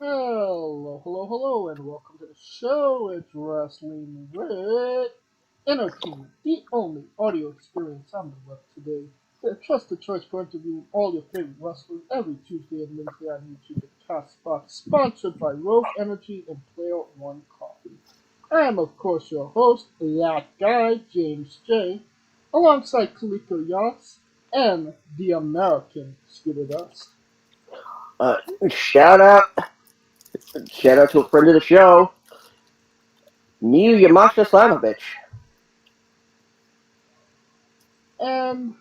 Hello, and welcome to the show. It's Wrestling with Energy, the only audio experience on the web today. The trusted choice for interviewing all your favorite wrestlers every Tuesday and Wednesday on YouTube at Castbox, sponsored by Rogue Energy and Player One Coffee. I am, of course, your host, that guy, James J., alongside Kaliko Yas and the American Scooter Dust. Uh, shout out, shout out to a friend of the show, Miu Yamashita Slamovich. And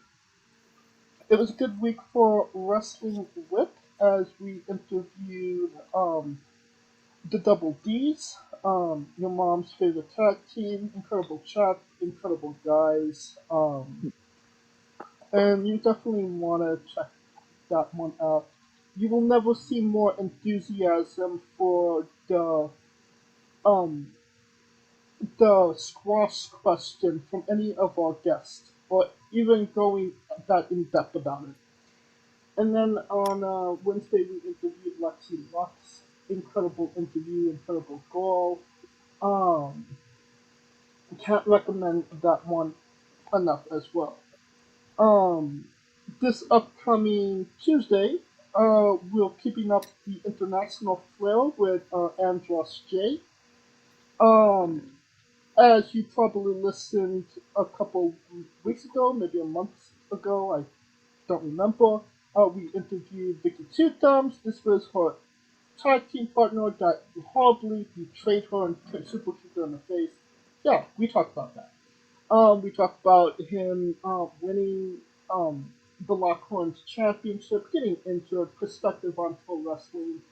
it was a good week for Wrestling With as we interviewed the Double D's, your mom's favorite tag team, incredible chat, incredible guys, and you definitely want to check that one out. You will never see more enthusiasm for um, the squash question from any of our guests, or even going that in depth about it. And then on Wednesday, we interviewed Lexi Lux. Incredible interview, incredible goal. Um, can't recommend that one enough as well. Um, this upcoming Tuesday, we're keeping up the international flair with Andros J. Um, as you probably listened a couple weeks ago, maybe a month ago, I don't remember. We interviewed Vicky Two Thumbs. This was her tag team partner that horribly betrayed her and super kicked her in the face. Yeah, we talked about that. We talked about him winning the Lockhorns Championship, getting injured, perspective on pro wrestling,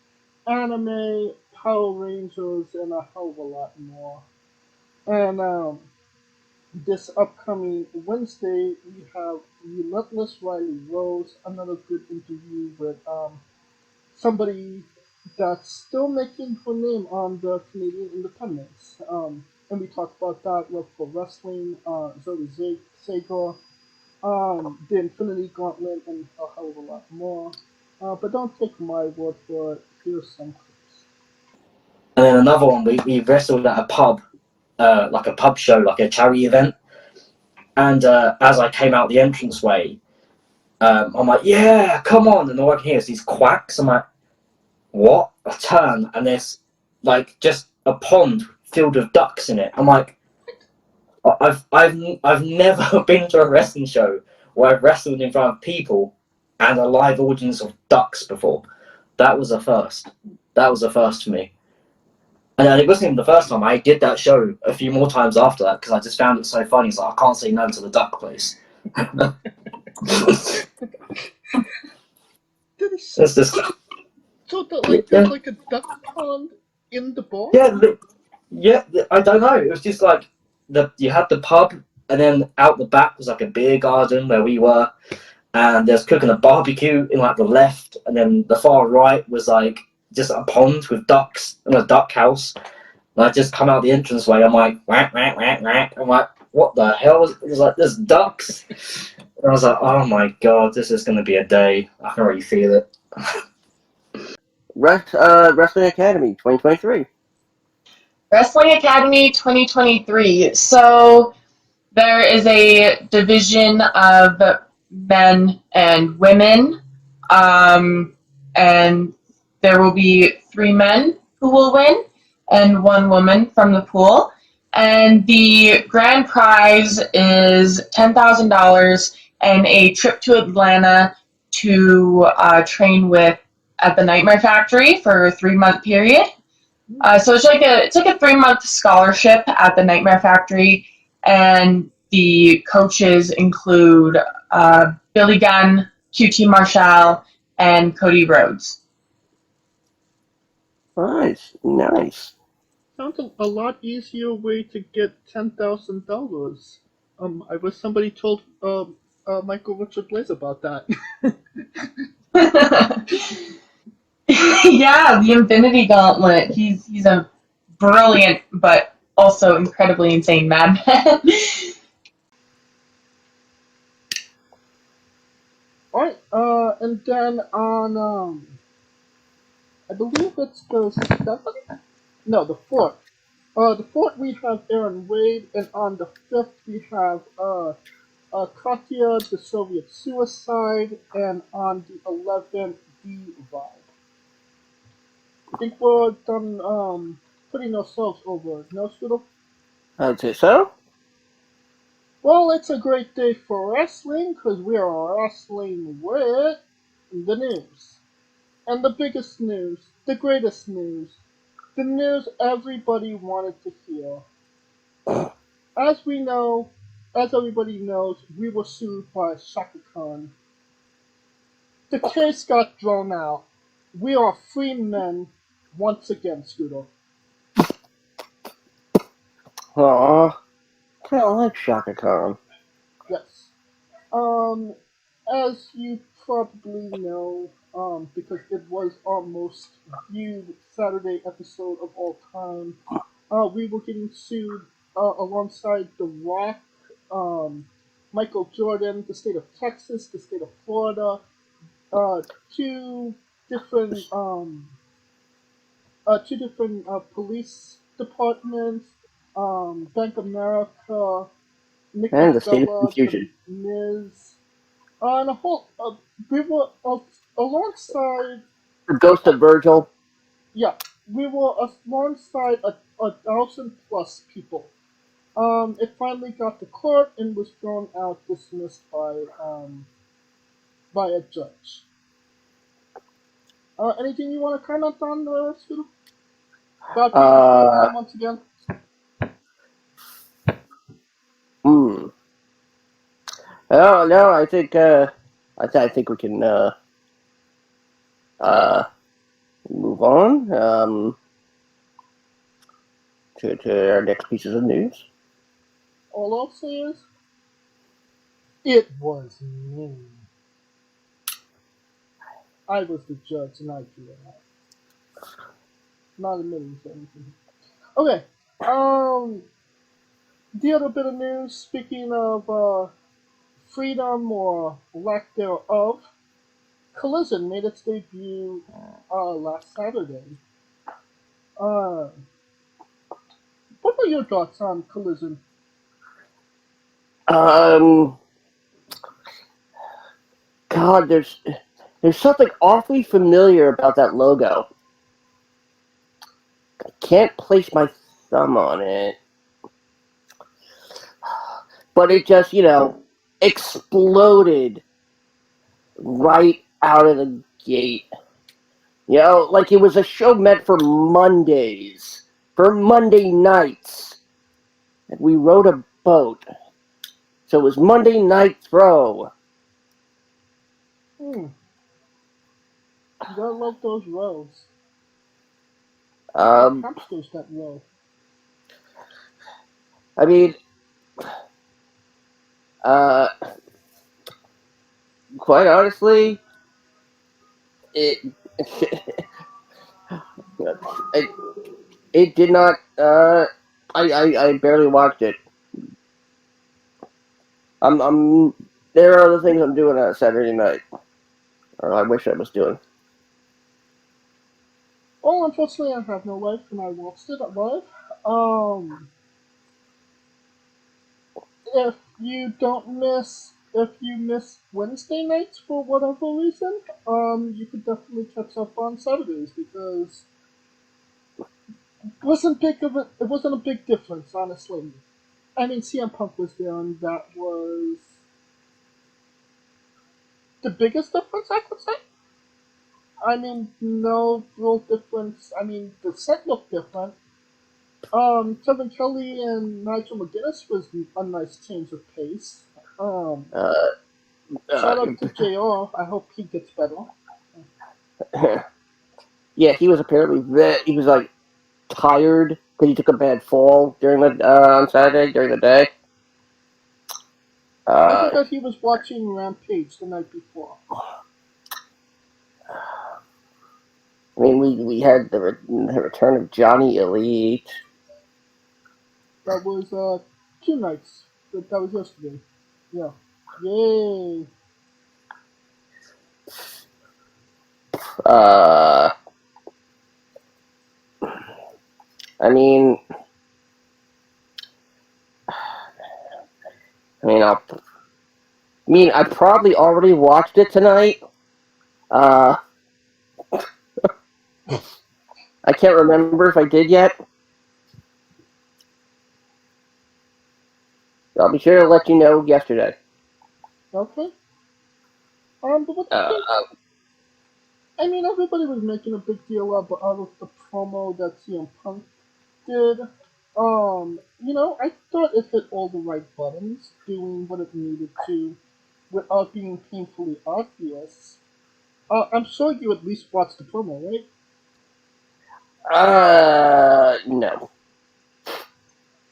anime, Power Rangers, and a hell of a lot more. And this upcoming Wednesday, we have Relentless Riley Rose, another good interview with somebody that's still making her name on the Canadian independents. And we talked about that with for wrestling, Zoe Sager, the Infinity Gauntlet, and a hell of a lot more. But don't take my word for it. Here's some clips. And then another one, we wrestled at a pub, like a pub show, like a charity event. And as I came out the entranceway, I'm like, yeah, come on. And all I can hear is these quacks. I'm like, what? I turn and there's like just a pond filled with ducks in it. I'm like, I've never been to a wrestling show where I've wrestled in front of people and a live audience of ducks before. That was a first. That was a first for me. And it wasn't even the first time. I did that show a few more times after that because I just found it so funny. It's like, I can't say no to the duck place. That's just, So there's like a duck pond in the bar? yeah, I don't know. It was just like you had the pub, and then out the back was like a beer garden where we were, and there's cooking a barbecue in like the left, and then the far right was like just a pond with ducks and a duck house. And I just come out the entranceway. I'm like, whack, whack, whack, whack. I'm like, what the hell? It was like, there's ducks. And I was like, oh my god, this is going to be a day. I can already feel it. Wrestling Academy 2023. Wrestling Academy 2023. So there is a division of men and women, and there will be 3 men who will win and 1 woman from the pool. And the grand prize is $10,000 and a trip to Atlanta to train with at the Nightmare Factory for a 3-month period. So it's like a 3-month scholarship at the Nightmare Factory, and the coaches include Billy Gunn, QT Marshall, and Cody Rhodes. Nice. Sounds a lot easier way to get $10,000. I wish somebody told Michael Richard Blaze about that. Yeah, the Infinity Gauntlet. He's a brilliant but also incredibly insane madman. Alright, and then on I believe it's the 7th? No, the 4th. The 4th we have Aaron Wade, and on the 5th we have Katya, the Soviet suicide, and on the 11th, the vibe. I think we're done putting ourselves over, no, Studo? I'd say so. Well, it's a great day for wrestling because we are wrestling with the news. And the biggest news, the greatest news, the news everybody wanted to hear. As we know, as everybody knows, we were sued by Shaka Khan. The case got drawn out. We are free men once again, Scooter. Aw, kind of like Shaka Khan. Yes. Um, as you probably know, because it was our most viewed Saturday episode of all time, we were getting sued alongside The Rock, Michael Jordan, the state of Texas, the state of Florida, uh, two different um, two different police departments, Bank of America, Nikki And the state of Bella, The confusion. Miz, and a whole. We were alongside. The ghost of Virgil. Yeah, we were alongside a thousand plus people. It finally got to court and was thrown out, dismissed by a judge. Anything you want to comment on the Scooter? About being a free Uh, man once again? hmm. Oh no, I think we can uh, move on to our next pieces of news. All I'll say is, it was me. I was the judge and I drew it out. Not admitting to anything. Okay. The other bit of news, speaking of freedom or lack thereof, Collison made its debut last Saturday. Uh, what were your thoughts on Collison? Um, God, there's something awfully familiar about that logo. I can't place my thumb on it, but it just exploded right out of the gate. Like it was a show meant for Mondays, for Monday nights. And we rowed a boat. So it was Monday Night Throw. You gotta love those rows. Like Um, hamsters that row. I mean, uh, quite honestly, it it, it did not. I barely watched it. I'm. There are other things I'm doing on Saturday night, or I wish I was doing. Well, unfortunately, I have no life and I watched it live. Um, if you miss Wednesday nights for whatever reason, you could definitely catch up on Saturdays because it wasn't a big difference, honestly. I mean, CM Punk was there, and that was the biggest difference I could say. I mean, no real difference. I mean, the set looked different. Kevin Kelly and Nigel McGuinness was a nice change of pace. Um, Uh, Shout uh, out to JR. I hope he gets better. yeah, he was apparently he was like tired because he took a bad fall during the on Saturday during the day. I heard Uh, that he was watching Rampage the night before. I mean, we had the return of Johnny Elite. That was 2 nights. That was yesterday. Yeah. Yay. Uh, I mean, I probably already watched it tonight. I can't remember if I did yet. I'll be sure to let you know yesterday. Okay. But what do you think? I mean, everybody was making a big deal out of the promo that CM Punk did. I thought it hit all the right buttons, doing what it needed to, without being painfully obvious. I'm sure you at least watched the promo, right? No.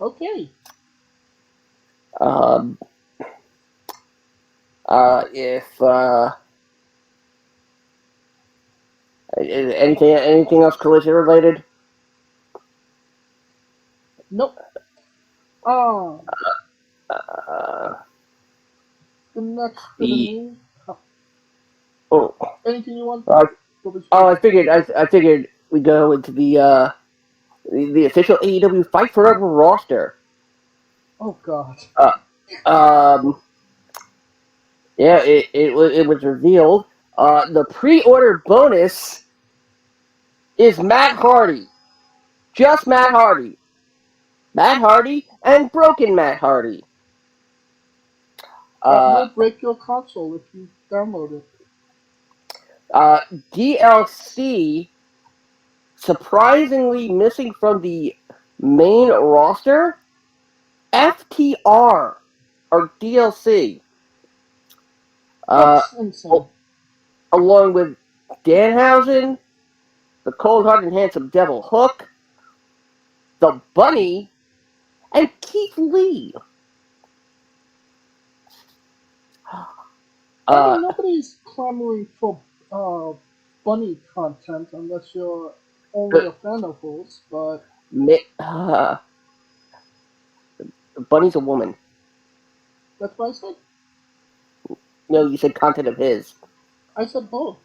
Okay. Um, if anything else collision related? Nope. Uh, The next bit of the news. oh Anything you want? uh, What was oh yours? I figured we go into the official AEW Fight Forever roster. Oh God. Um, yeah, it was revealed. The pre-order bonus is Matt Hardy, just Matt Hardy, and Broken Matt Hardy. That Uh, will break your console if you download it. DLC surprisingly missing from the main roster. FTR or DLC. That's insane. Along with Danhausen, the cold-hearted and handsome Devil Hook, the Bunny, and Keith Lee. I mean, nobody's clamoring for bunny content unless you're only a fan of hers, but Bunny's a woman. that's what I said. No, you said content of his. I said both.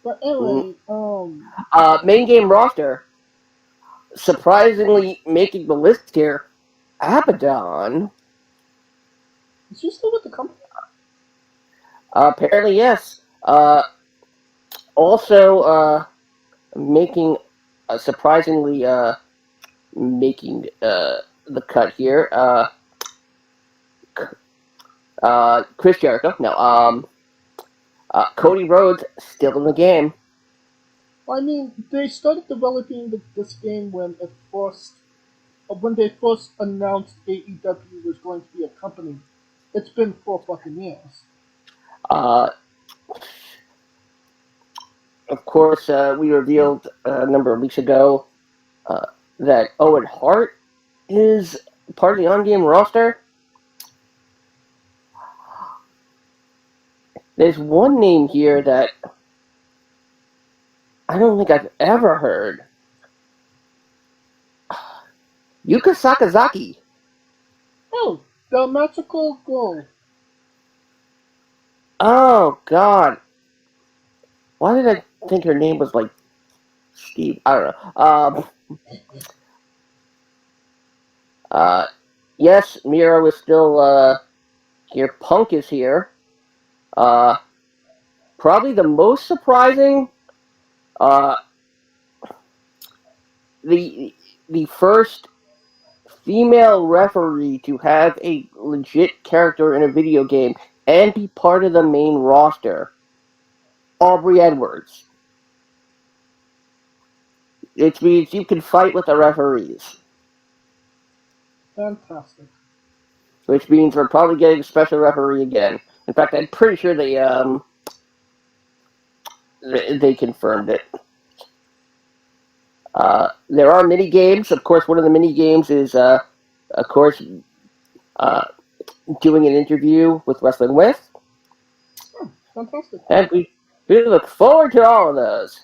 But anyway, Main game roster. Surprisingly making the list here, Abaddon. is she still with the company? Apparently, yes. Also, making surprisingly making the cut here. Chris Jericho. No. Cody Rhodes still in the game. I mean, they started developing this game when they first announced AEW was going to be a company. It's been 4 fucking years. Uh, of course, we revealed a number of weeks ago that Owen Hart is part of the on-game roster. There's one name here that I don't think I've ever heard. Yuka Sakazaki. Oh, the magical girl. Oh, God. Why did I think her name was like Steve? I don't know. Yes, Miro is still here. Punk is here. Probably the most surprising, the first female referee to have a legit character in a video game and be part of the main roster. Aubrey Edwards. It means you can fight with the referees. Fantastic. Which means we're probably getting a special referee again. In fact, I'm pretty sure they confirmed it. There are mini games. Of course, one of the mini games is, of course, doing an interview with Wrestling With. Oh, fantastic. And we look forward to all of those.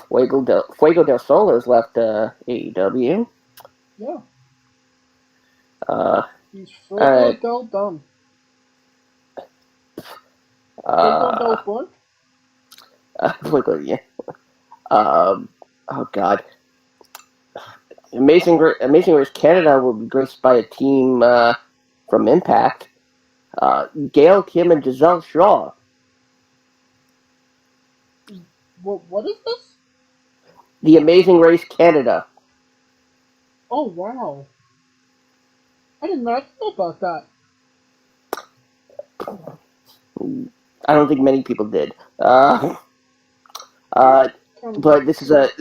Fuego del Sol has left AEW. Yeah. He's Alright. Del done. Same one that was born? Yeah. Oh God. Amazing Race Canada will be graced by a team from Impact. Gail Kim and Giselle Shaw. What is this? The Amazing Race Canada. Oh, wow. I did not know about that. I don't think many people did. But this is a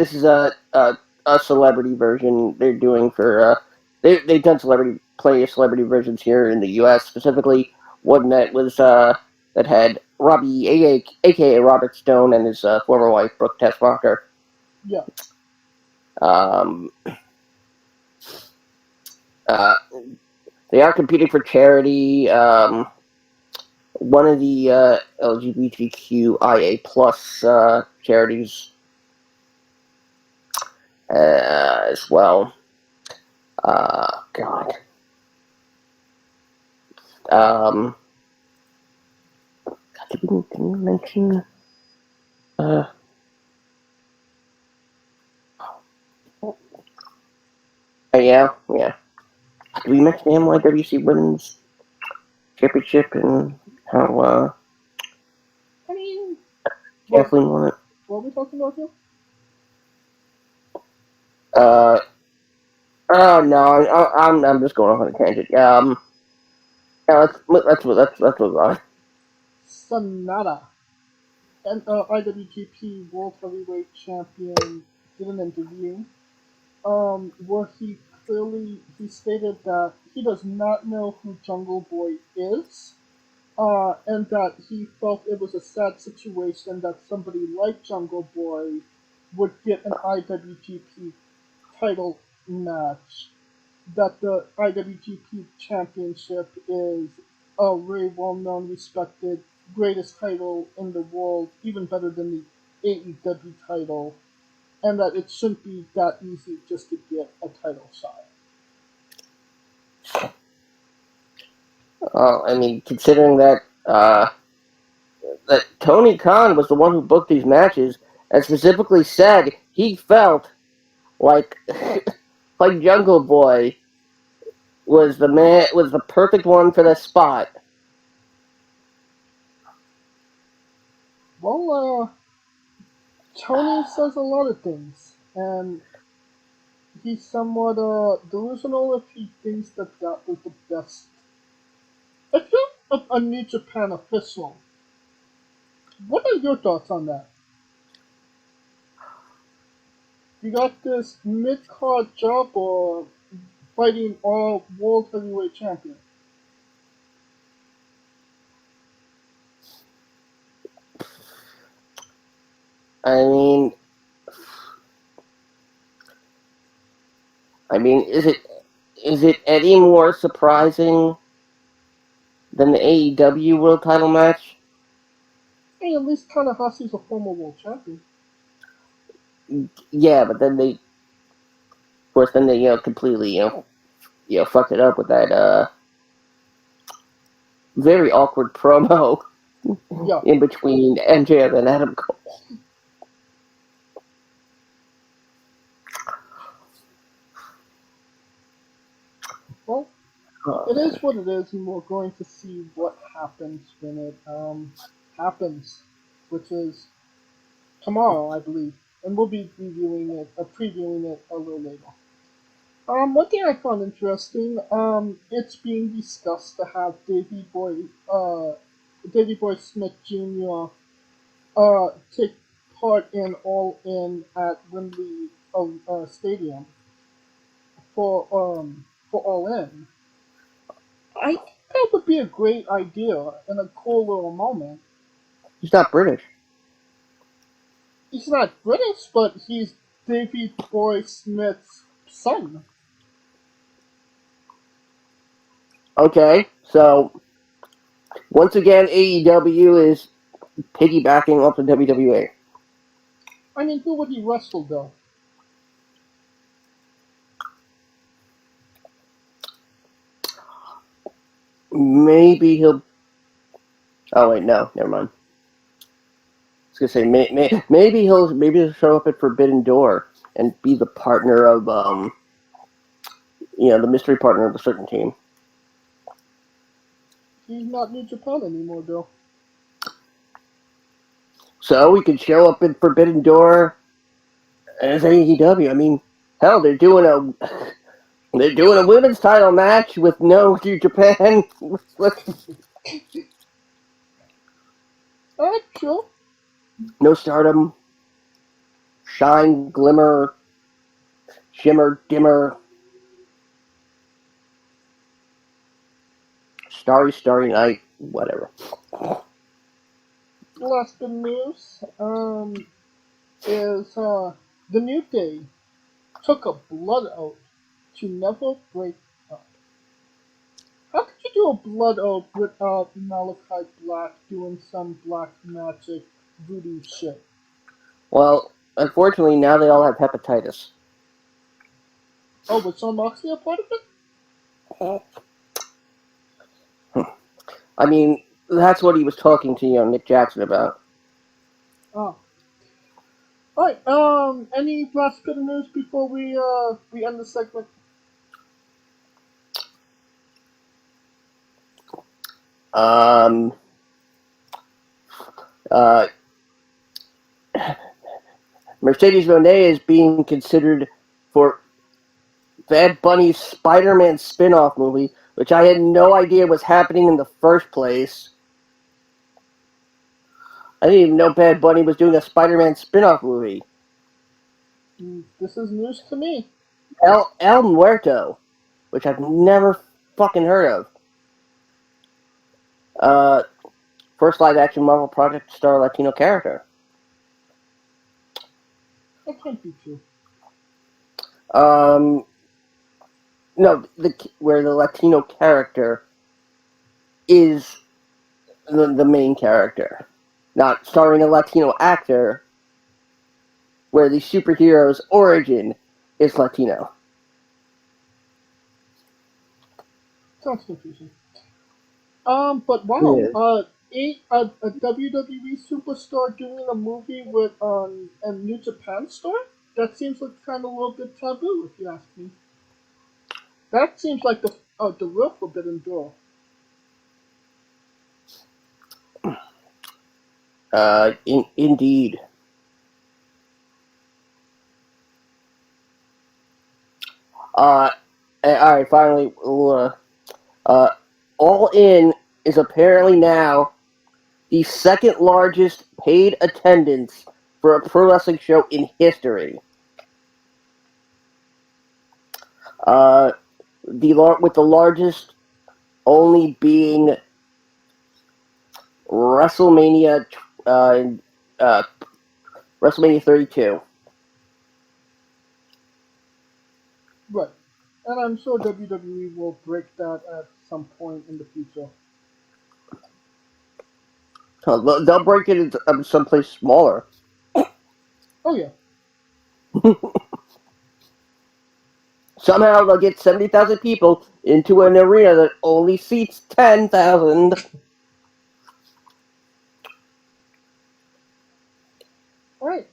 celebrity version they're doing for they've done celebrity versions here in the U.S. specifically one that was that had Robbie aka Robert Stone and his former wife Brooke Tessmacher. Yeah. Um, they are competing for charity. One of the LGBTQIA plus charities as well. God. Did we mention? Yeah. Did we mention the NYWC Women's Championship and how I mean, Kathleen won it? what are we talking about here? Oh no, I'm just going off on a tangent. Yeah, let's move on. SANADA, an IWGP World Heavyweight Champion, did an interview where he stated that he does not know who Jungle Boy is, and that he felt it was a sad situation that somebody like Jungle Boy would get an IWGP title match. That the IWGP Championship is a very well-known, respected, greatest title in the world, even better than the AEW title, and that it shouldn't be that easy just to get a title shot. I mean, considering that that Tony Khan was the one who booked these matches and specifically said he felt like like Jungle Boy was the perfect one for the spot. Well, Tony says a lot of things, and he's somewhat delusional if he thinks that that was the best. If you're a New Japan official, what are your thoughts on that? You got this mid-card job or fighting all world heavyweight champion? I mean, is it any more surprising than the AEW World Title match? Hey, at least Tanahashi's a former world champion. Yeah, but then of course, then they completely fucked it up with that very awkward promo Yeah. in between MJF and Adam Cole. Well, it is what it is, and we're going to see what happens when it happens, which is tomorrow, I believe, and we'll be previewing it a little later. One thing I found interesting, it's being discussed to have Davy Boy Smith Jr. Take part in All In at Wembley Stadium for All In. I think that would be a great idea and a cool little moment. He's not British. He's not British, but he's Davy Boy Smith's son. Okay, so once again, AEW is piggybacking off the WWE. I mean, who would he wrestle though? Maybe he'll. Oh wait, no, never mind. gonna say maybe he'll show up at Forbidden Door and be the partner of the mystery partner of a certain team. He's not New Japan anymore, though. So we could show up at Forbidden Door as AEW. I mean, hell, they're doing a women's title match with no New Japan. Alright, sure. No Stardom, Shine, Glimmer, Shimmer, Dimmer, Starry Night, whatever. Last bit of news is the New Day took a blood oath to never break up. How could you do a blood oath without Malachi Black doing some black magic voodoo shit? Well, unfortunately, now they all have hepatitis. Oh, was John Moxley a part of it? I mean, that's what he was talking to Nick Jackson about. Oh. Alright, any last bit of news before we end the segment? Mercedes Moné is being considered for Bad Bunny's Spider-Man spin-off movie, which I had no idea was happening in the first place. I didn't even know Bad Bunny was doing a Spider-Man spin-off movie. This is news to me. El Muerto, which I've never fucking heard of. First live-action Marvel project to star a Latino character. That can't be true. No, where the Latino character is the main character, not starring a Latino actor, where the superhero's origin is Latino. Sounds confusing. But wow, Yeah. a WWE superstar doing a movie with a New Japan star? That seems like kind of a little bit taboo, if you ask me. That seems like the real Forbidden Door. Indeed. All right, finally, All In is apparently now the second largest paid attendance for a pro wrestling show in history. With the largest only being WrestleMania 32. Right. And I'm sure WWE will break that at some point in the future. They'll break it into someplace smaller. Oh, yeah. Somehow they'll get 70,000 people into an arena that only seats 10,000. Alright.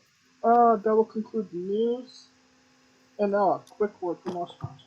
That will conclude the news. And now a quick word from our sponsors.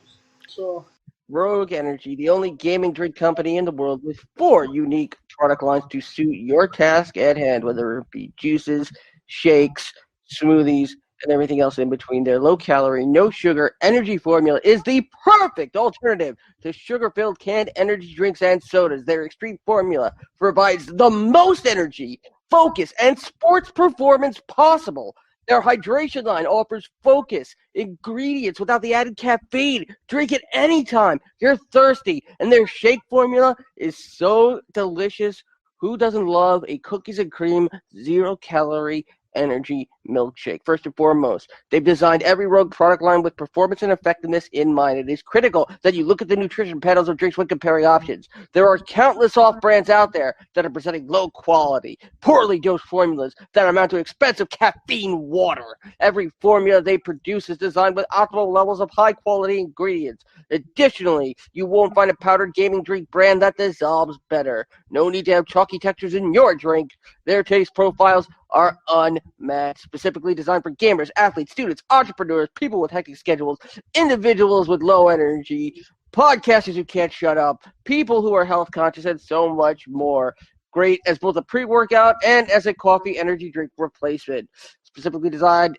So, Rogue Energy, the only gaming drink company in the world with 4 unique product lines to suit your task at hand, whether it be juices, shakes, smoothies, and everything else in between. Their low-calorie, no-sugar energy formula is the perfect alternative to sugar-filled canned energy drinks and sodas. Their extreme formula provides the most energy, focus, and sports performance possible. Their hydration line offers focus, ingredients without the added caffeine. Drink it anytime you're thirsty. And their shake formula is so delicious. Who doesn't love a cookies and cream, 0-calorie energy milkshake? First and foremost, they've designed every Rogue product line with performance and effectiveness in mind. It is critical that you look at the nutrition panels of drinks when comparing options. There are countless off-brands out there that are presenting low-quality, poorly dosed formulas that amount to expensive caffeine water. Every formula they produce is designed with optimal levels of high-quality ingredients. Additionally, you won't find a powdered gaming drink brand that dissolves better. No need to have chalky textures in your drink. Their taste profiles are unmatched, specifically designed for gamers, athletes, students, entrepreneurs, people with hectic schedules, individuals with low energy, podcasters who can't shut up, people who are health conscious, and so much more. Great as both a pre-workout and as a coffee energy drink replacement. Specifically designed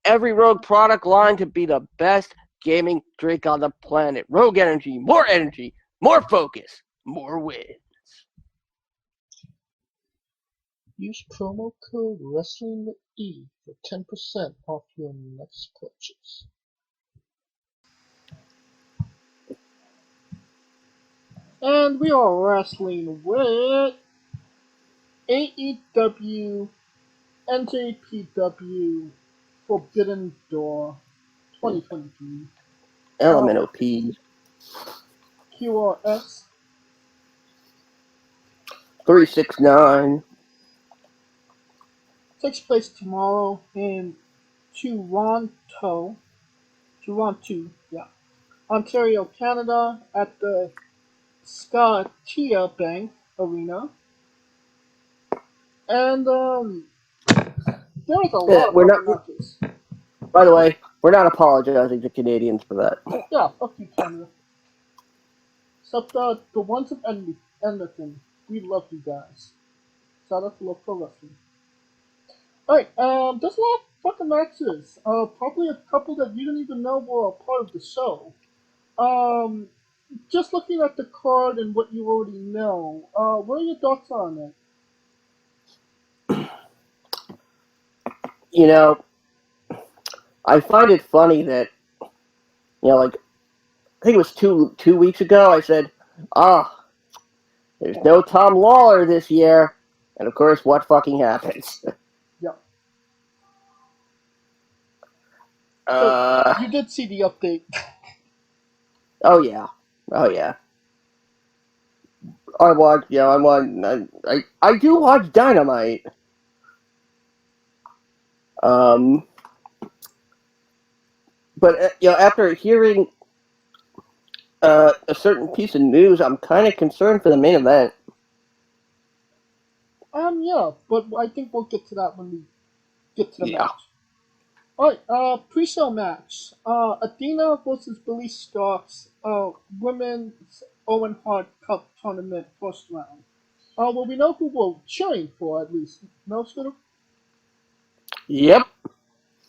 every Rogue product line to be the best gaming drink on the planet. Rogue Energy, more focus, more wins. Use promo code WRESTLINGWITHE for 10% off your next purchase. And we are wrestling with AEW NJPW Forbidden Door 2023. Elemental P. QRS 369. takes place tomorrow in Toronto, Ontario, Canada, at the Scotiabank Arena. And there's a lot of We're not. matches. By the way, we're not apologizing to Canadians for that. Yeah, fuck you, Canada. Except the ones of Edmonton. We love you guys. Shout out to Love Pro Wrestling. Alright, there's a lot of fucking matches. Probably a couple that you didn't even know were a part of the show. Just looking at the card and what you already know, what are your thoughts on it? You know, I find it funny that, like, I think it was two weeks ago, I said, there's no Tom Lawler this year. And of course, what fucking happens? Yeah. So, you did see the update. Oh yeah. I do watch Dynamite. But after hearing a certain piece of news, I'm kind of concerned for the main event. Yeah, but I think we'll get to that when we get to the match. Alright, pre-show match. Athena versus Billy Starks, Women's Owen Hart Cup Tournament first round. Well, we know who we're cheering for, at least. No, Scooter? Yep.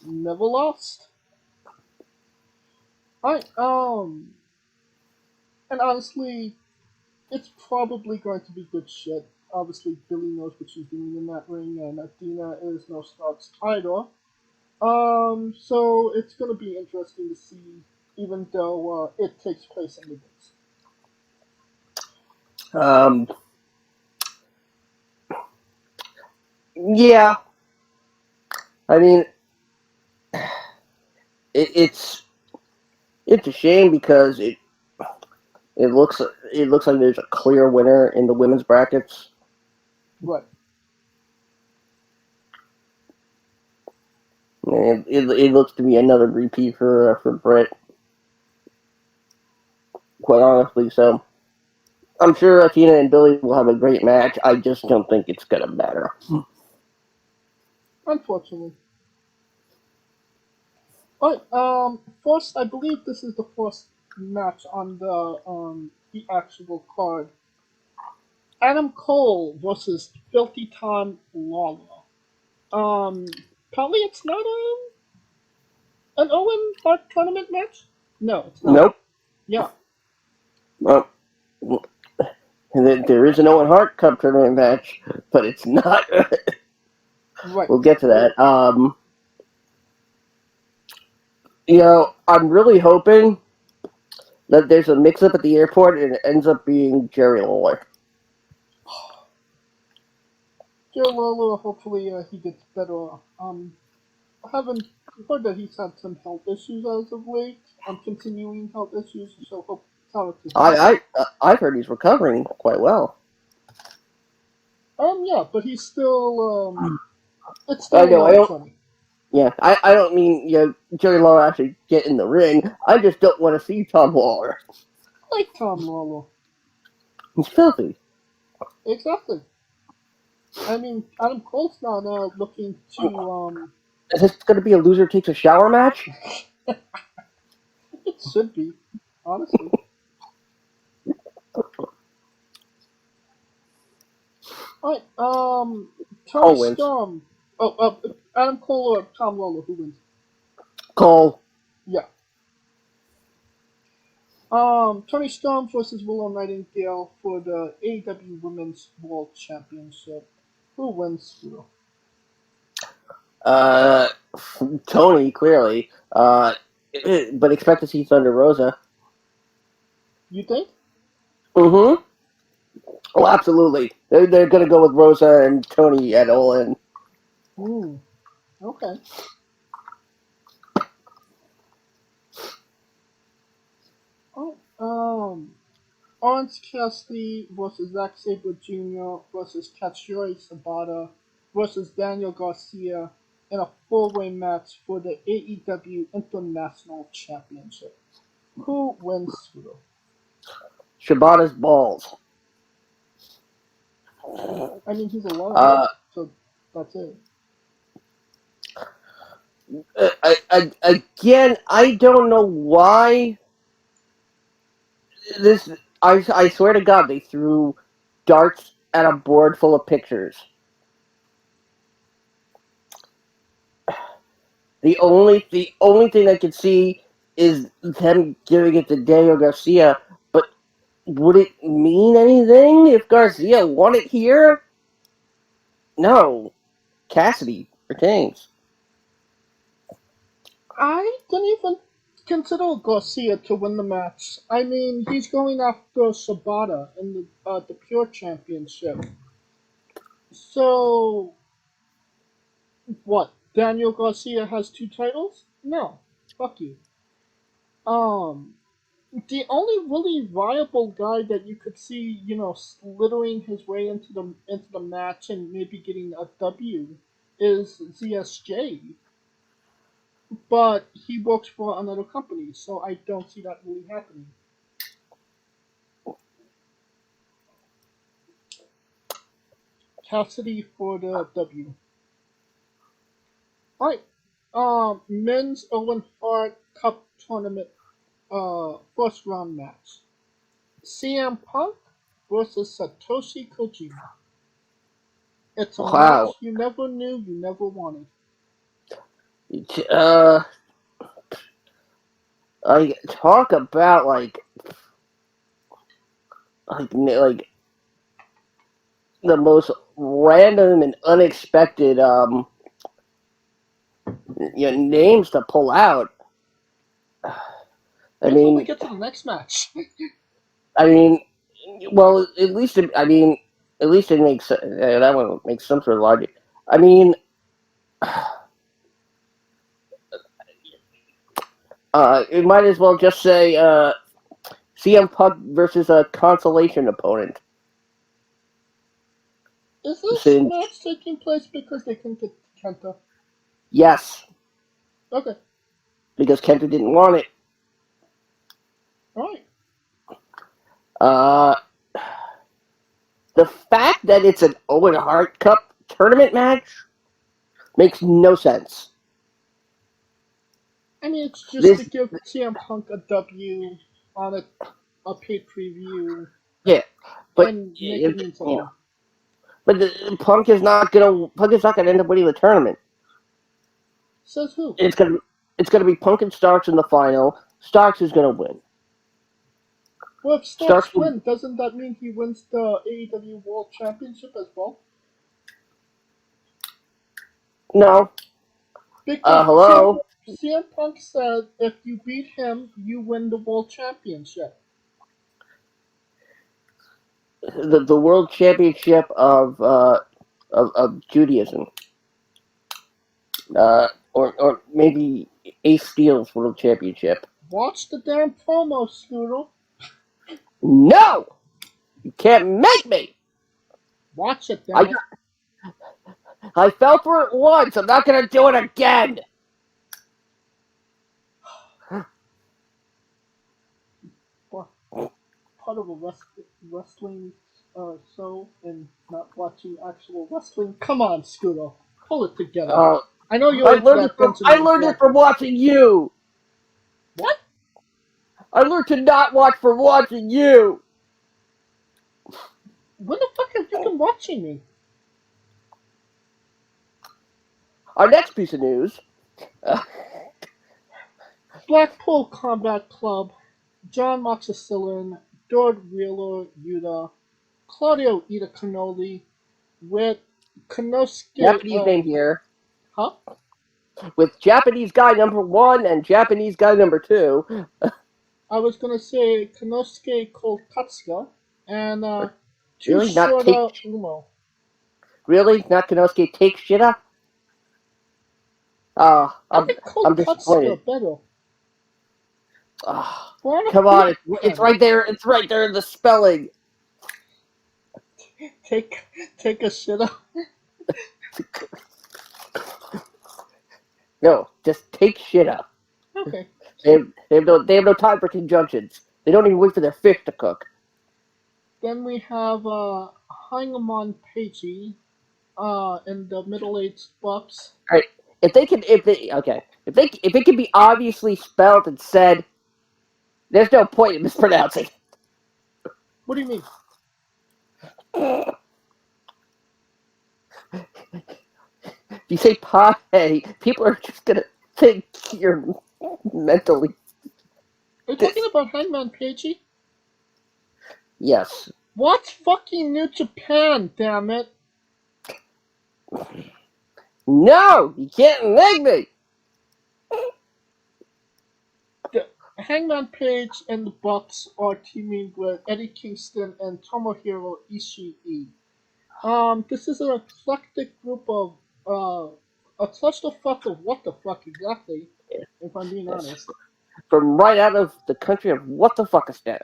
Never lost. Alright, and honestly, it's probably going to be good shit. Obviously, Billy knows what she's doing in that ring, and Athena is no Starks either. So it's gonna be interesting to see, even though it takes place in the woods. Yeah. I mean, it's a shame because it looks like there's a clear winner in the women's brackets. Right. And it looks to be another repeat for Britt. Quite honestly, so I'm sure Athena and Billy will have a great match. I just don't think it's gonna matter. Unfortunately. Alright, first, I believe this is the first match on the actual card. Adam Cole versus Filthy Tom Lawler. Probably it's not an Owen Hart tournament match? No, it's not. Nope. Yeah. Well, there is an Owen Hart Cup tournament match, but it's not. Right. We'll get to that. I'm really hoping that there's a mix-up at the airport and it ends up being Jerry Lawler. Jerry Lawler, hopefully he gets better. I haven't heard that he's had some health issues as of late. Continuing health issues, so hope I've heard he's recovering quite well. Yeah, but he's still it's I still know. funny. Yeah, I don't mean Jerry Lawler actually get in the ring. I just don't want to see Tom Lawler. I like Tom Lawler. He's filthy. Exactly. I mean, Adam Cole's not looking to. Is this going to be a loser takes a shower match? It should be, honestly. All right. Tony Cole wins. Storm. Oh, Adam Cole or Tom Lawler, who wins? Cole. Yeah. Tony Storm versus Willow Nightingale for the AEW Women's World Championship. Who wins, Willow? Tony, clearly. But expect to see Thunder Rosa. You think? Mm-hmm. Oh, absolutely. They're going to go with Rosa and Tony at All In. Okay. Oh, Orange Cassidy versus Zack Sabre Jr. versus Katsuyori Sabata versus Daniel Garcia in a four-way match for the AEW International Championship. Who wins, Sudo? Shibata's balls. I mean, he's a lawyer, so that's it. Again, I don't know why this. I swear to God, they threw darts at a board full of pictures. The only thing I could see is them giving it to Daniel Garcia, but would it mean anything if Garcia won it here? No. Cassidy retains. I didn't even consider Garcia to win the match. I mean, he's going after Sabata in the Pure Championship. So, what? Daniel Garcia has two titles? No, fuck you. Um, the only really viable guy that you could see, slithering his way into the match and maybe getting a W is ZSJ. But he works for another company, so I don't see that really happening. Cassidy for the W. Alright. Men's Owen Hart Cup Tournament first round match. CM Punk versus Satoshi Kojima. It's a Wow. match you never knew you never wanted. I talk about like the most random and unexpected names to pull out. Wait till we get to the next match. Well, at least it makes that one makes some sort of logic. I mean, it might as well just say CM Punk versus a consolation opponent. Is this match taking place because they can get Kenta? Yes. Okay. Because Kenta didn't want it. Alright. The fact that it's an Owen Hart Cup tournament match makes no sense. I mean, it's just to give CM Punk a W on a paid preview. Yeah, but and make it mean something. But Punk is not gonna end up winning the tournament. Says who? It's gonna be Punk and Starks in the final. Starks is gonna win. Well, if Starks wins, doesn't that mean he wins the AEW World Championship as well? No. Because hello? CM Punk said if you beat him, you win the World Championship. The World Championship of Judaism. Or maybe Ace Steel's World Championship. Watch the damn promo, Scoodle. No! You can't make me! Watch it, damn it. I fell for it once. I'm not going to do it again. Part of a wrestling show and not watching actual wrestling. Come on, Scooter, pull it together. Uh, I know you're into that I learned it from watching you. What? I learned to not watch from watching you. When the fuck have you been watching me? Our next piece of news. Blackpool Combat Club, John Moxicillin, George Wheeler Yuta, Claudio Ida Canoli, with Konosuke. Japanese name here. Huh? With Japanese guy number 1 and Japanese guy number 2. I was gonna say Konosuke Kotatsuka and Really? Not Chushora Umo. Really? Not Konosuke take shita? I I'm think disappointed. Kotatsuka better. Come on, it's right there. It's right there in the spelling. Take a shit. No, just take shita. Okay. They have no time for conjunctions. They don't even wait for their fish to cook. Then we have Hangman Pagey in the middle-aged bucks. All right. If it can be obviously spelled and said, there's no point in mispronouncing. What do you mean? If you say pie, people are just gonna think you're mentally. Are you talking about Hangman Pagey? Yes. Watch fucking New Japan, damn it! No, you can't neg me. Hangman Page and the Bucks are teaming with Eddie Kingston and Tomohiro Ishii. This is an eclectic group of a clusterfuck of what the fuck exactly, if I'm being honest. From right out of the country of what the fuckistan.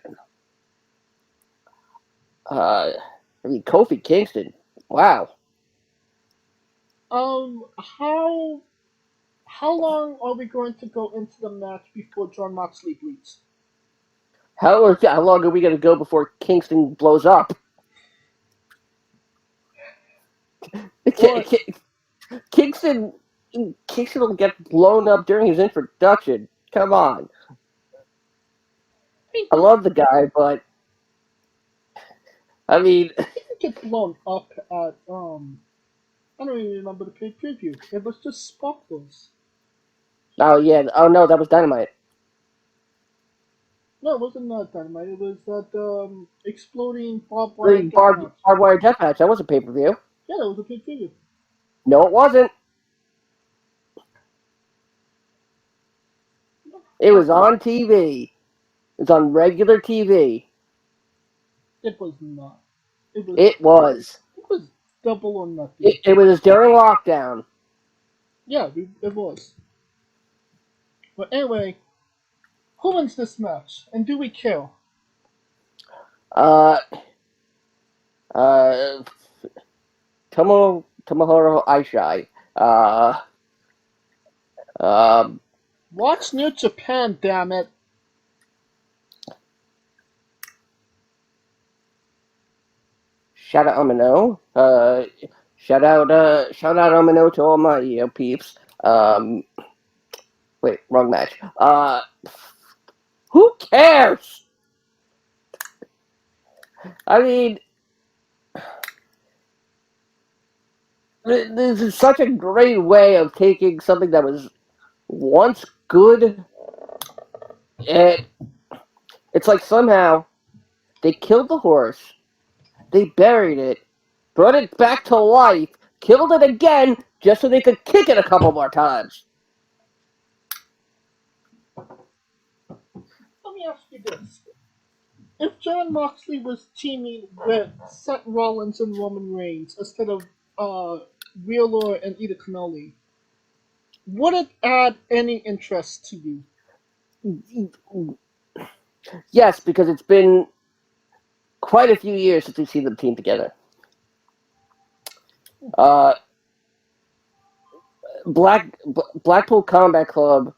I mean, Kofi Kingston. Wow. How long are we going to go into the match before John Moxley bleeds? How long are we going to go before Kingston blows up? Kingston will get blown up during his introduction. Come on. I love the guy, but I mean, he didn't get blown up at I don't even remember the preview. It was just sparklers. Oh yeah. Oh no, that was Dynamite. No, it wasn't Dynamite. It was that exploding barbed wire deathmatch. That was a pay-per-view. Yeah, that was a pay-per-view. No, it wasn't. It was on TV. It's on regular TV. It was not. It was. It was double or nothing. It was during lockdown. Yeah, it was. But anyway, who wins this match, and do we care? Tomohiro Ishii. Watch New Japan, damn it. Shout out Umino. Shout out Umino to all my peeps. Wait, wrong match. Who cares? I mean, this is such a great way of taking something that was once good, and it's like somehow they killed the horse, they buried it, brought it back to life, killed it again, just so they could kick it a couple more times. Let me ask you this. If John Moxley was teaming with Seth Rollins and Roman Reigns instead of Wheeler and Ida Canoli, would it add any interest to you? Yes, because it's been quite a few years since we've seen them team together. Blackpool Combat Club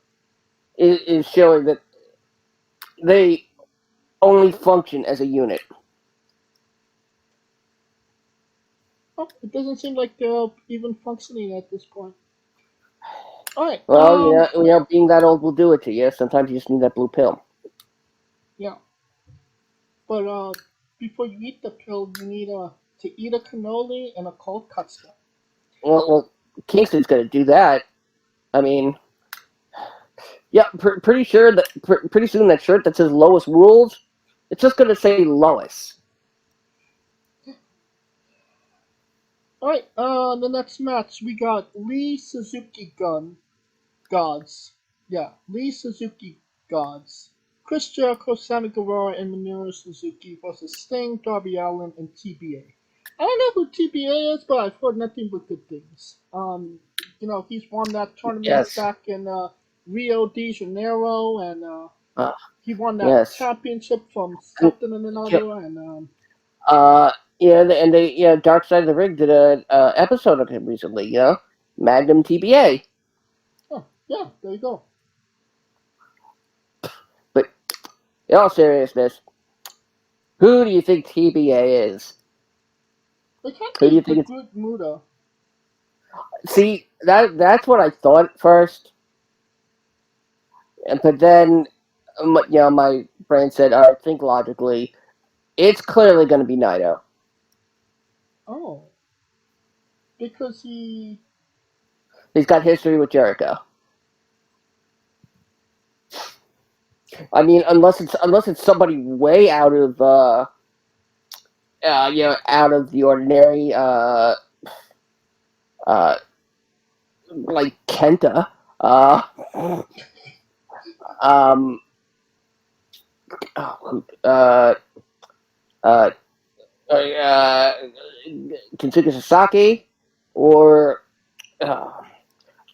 is showing that they only function as a unit. Oh, it doesn't seem like they're even functioning at this point. All right. Well, being that old will do it to you. Sometimes you just need that blue pill. Yeah. But before you eat the pill, you need to eat a cannoli and a cold cut stuff. Well, Kingston's going to do that. I mean, yeah, pretty sure that pretty soon that shirt that says Lois Rules, it's just going to say Lois. All right. The next match we got Lee Suzuki Gods. Yeah, Lee Suzuki Gods. Chris Jericho, Sammy Guevara, and Minoru Suzuki versus Sting, Darby Allin, and TBA. I don't know who TBA is, but I've heard nothing but good things. He's won that tournament Yes. back in Rio de Janeiro, and he won that Yes. championship from something and another, and Dark Side of the Ring did a episode of him recently. Magnum TBA. oh yeah, there you go. But in all seriousness, who do you think TBA is? It can't Who do be you think the good Muda. See, that's what I thought at first, but then, my brain said, "All right, think logically. It's clearly going to be Naito." Oh, because He's got history with Jericho. I mean, unless it's somebody way out of out of the ordinary, like Kenta. Um, uh, Kensuke Sasaki or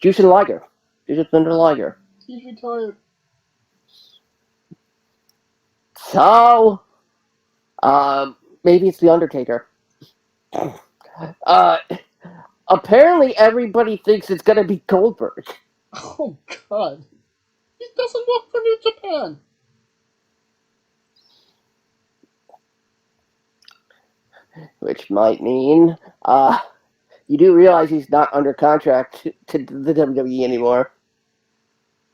Jushin Liger. Jushin Thunder Liger. he's retired. So, maybe it's The Undertaker. Apparently everybody thinks it's going to be Goldberg. Oh God, he doesn't work for New Japan. Which might mean, you do realize he's not under contract to the WWE anymore.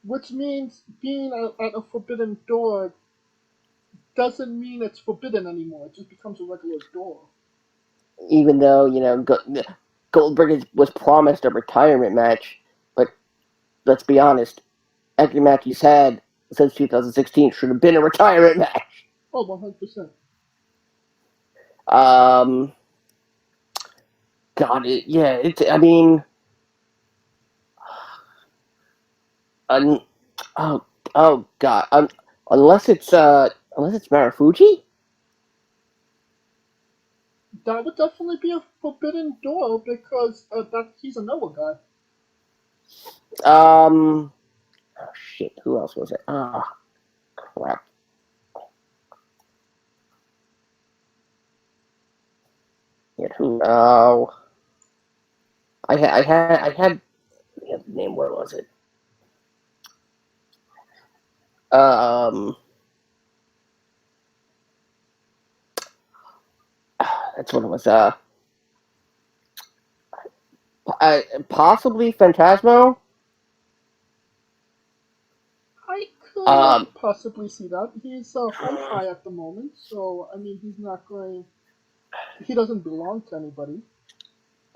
Which means being at a forbidden door doesn't mean it's forbidden anymore. It just becomes a regular door. Even though, Goldberg was promised a retirement match, but let's be honest, every match he's had since 2016 should have been a retirement match. Oh, 100%. God, I mean, oh God, unless it's Marufuji. That would definitely be a forbidden door because he's a Noah guy. Oh shit, who else was it? Crap. Yeah, who? Oh, I had the name. Where was it? That's what it was. Possibly Phantasmo. I could Um, possibly see that. He's high at the moment, so I mean, he's not going. He doesn't belong to anybody.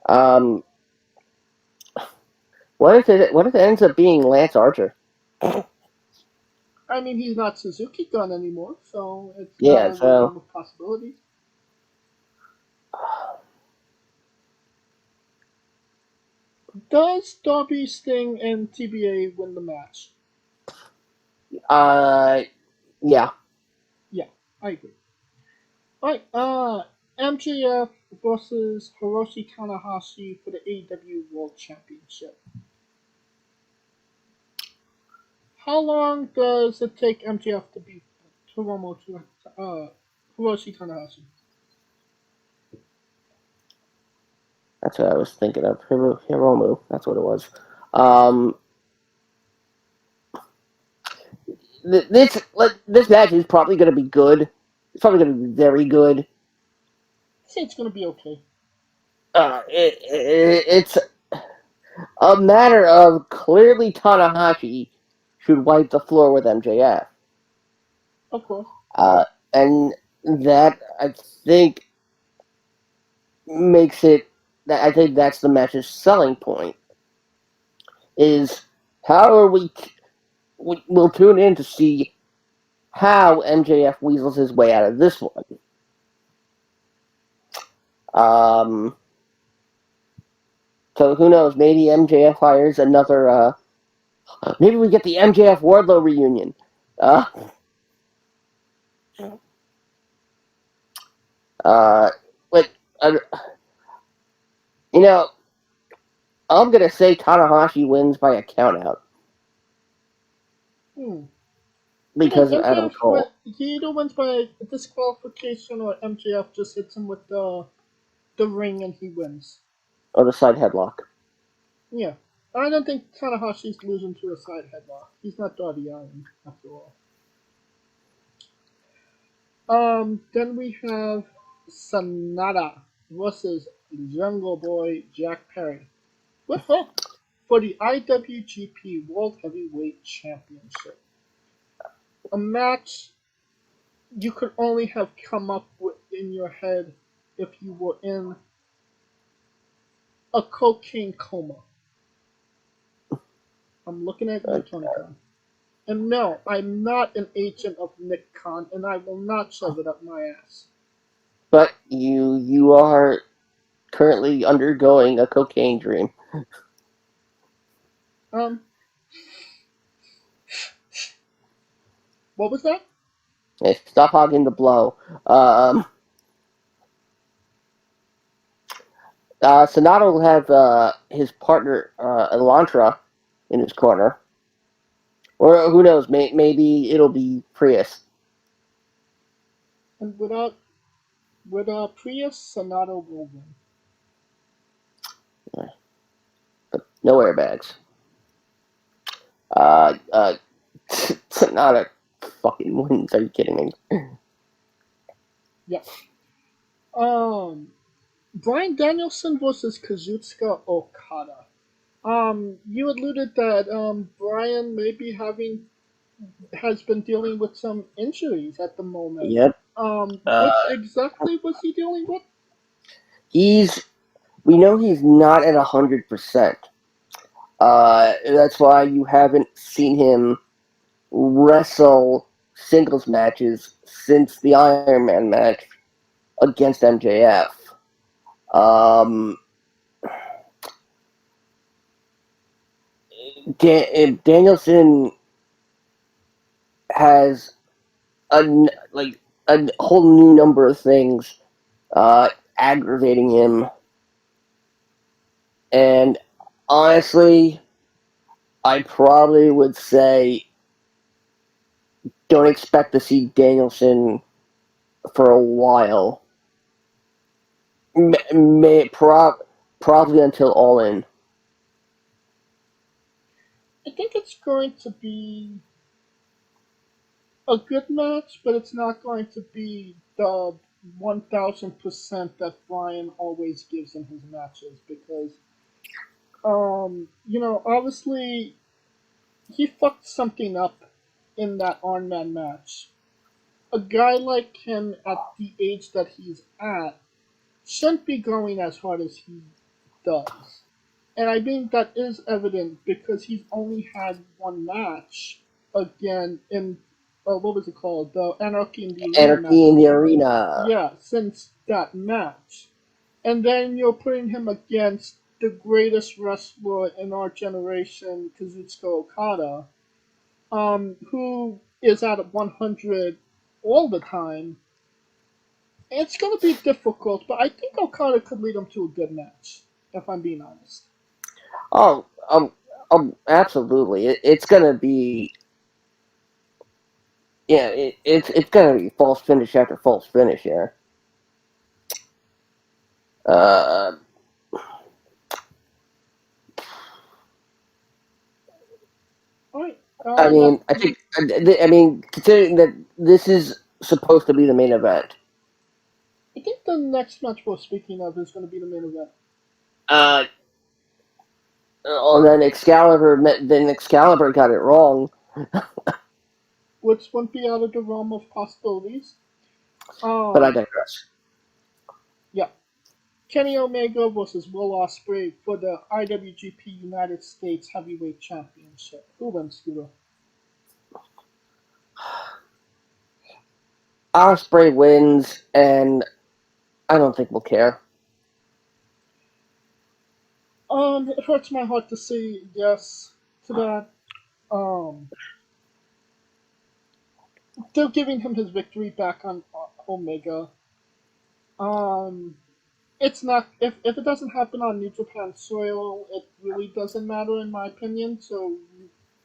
um, what if it ends up being Lance Archer? I mean, he's not Suzuki Gun anymore, so it's not Yeah, a so realm of possibilities. Does Darby, Sting, and TBA win the match? yeah. Yeah, I agree. Alright, MJF versus Hiroshi Tanahashi for the AEW World Championship. How long does it take MJF to beat Hiroshi Tanahashi? That's what I was thinking of. Hiromu. That's what it was. This match is probably going to be good. It's probably going to be very good. I say it's going to be okay. It's a matter of clearly Tanahashi should wipe the floor with MJF. Of course. And that, I think, makes it. I think that's the match's selling point. Is how are we'll tune in to see how MJF weasels his way out of this one. So who knows? Maybe MJF hires another. Maybe we get the MJF Wardlow reunion. But you know, I'm gonna say Tanahashi wins by a countout because of Adam Cole. He either wins by disqualification or MJF just hits him with the ring and he wins. Or the side headlock. Yeah. I don't think Tanahashi's losing to a side headlock. He's not Darby Allin, after all. Then we have SANADA versus Jungle Boy Jack Perry with Hook for the IWGP World Heavyweight Championship. A match you could only have come up with in your head if you were in a cocaine coma. I'm looking at you, Tony Khan. And no, I'm not an agent of Nick Khan, and I will not shove it up my ass. But you are currently undergoing a cocaine dream. What was that? Hey, stop hogging the blow. Sonata will have his partner Elantra in his corner, or who knows? Maybe it'll be Prius. And without Prius, Sonata will win. But no airbags. Sonata fucking wins. Are you kidding me? Yeah. Bryan Danielson versus Kazuchika Okada. You alluded that Bryan has been dealing with some injuries at the moment. Yep. What exactly was he dealing with? We know he's not at 100%. That's why you haven't seen him wrestle singles matches since the Iron Man match against MJF. Danielson has a whole new number of things aggravating him, and honestly, I probably would say don't expect to see Danielson for a while. Probably until All In. I think it's going to be a good match, but it's not going to be the 1000% that Bryan always gives in his matches because, obviously he fucked something up in that Iron Man match. A guy like him at the age that he's at shouldn't be going as hard as he does. And I think that is evident because he's only had one match again in what was it called? The Anarchy in the Arena. Anarchy in the Arena. Yeah, since that match. And then you're putting him against the greatest wrestler in our generation, Kazuchika Okada, who is at 100 all the time. It's going to be difficult, but I think Okada could lead him to a good match, if I'm being honest. Oh, absolutely. It's gonna be, yeah. It's gonna be false finish after false finish here. I mean, considering that this is supposed to be the main event. I think the next match we're speaking of is going to be the main event. And then Excalibur got it wrong. which wouldn't be out of the realm of possibilities. But I digress. Yeah. Kenny Omega versus Will Ospreay for the IWGP United States Heavyweight Championship. Who wins, Scooter? Ospreay wins, and I don't think we'll care. It hurts my heart to say yes to that. Um, they're giving him his victory back on Omega. Um, it's not if it doesn't happen on New Japan soil, it really doesn't matter in my opinion. So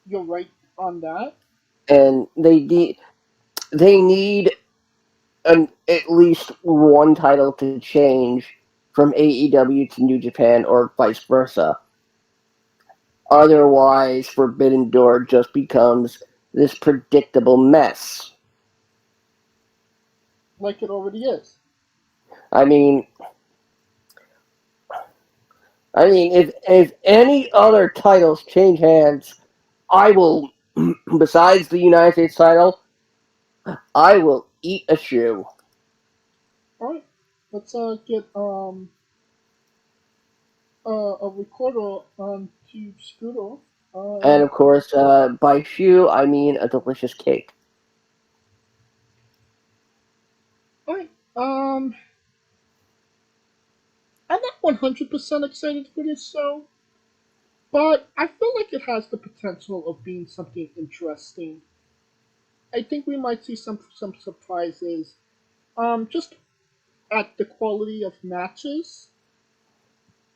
you're right on that. And they need at least one title to change from AEW to New Japan or vice versa. Otherwise, Forbidden Door just becomes this predictable mess. Like it already is. I mean, if any other titles change hands, I will. Besides the United States title, I will eat a shoe. All right, let's get a recorder to Scooter. And of course, by shoe, I mean a delicious cake. All right. I'm not 100% excited for this show, but I feel like it has the potential of being something interesting. I think we might see some surprises. Just at the quality of matches,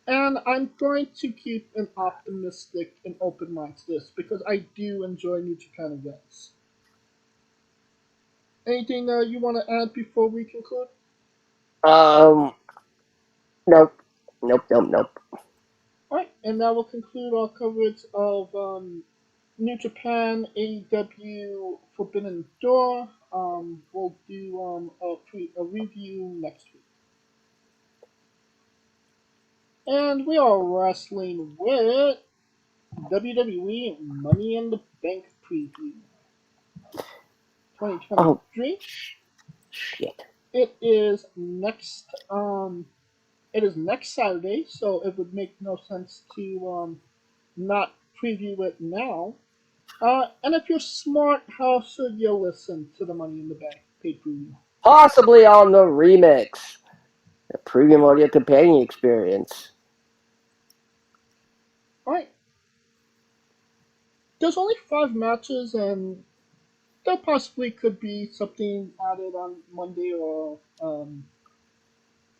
and I'm going to keep an optimistic and open mind to this because I do enjoy New Japan events. Anything you want to add before we conclude? Um, nope, nope. Alright, and that will conclude our coverage of New Japan, AEW, Forbidden Door. We'll do a review next week. And we are wrestling with WWE Money in the Bank preview Oh, 2023. shit. It is next Saturday, so it would make no sense to not preview it now. And if you're smart, how should you listen to the Money in the Bank pay per view? Possibly on the remix, the premium audio companion experience. Alright, there's only 5 matches, and there possibly could be something added on Monday or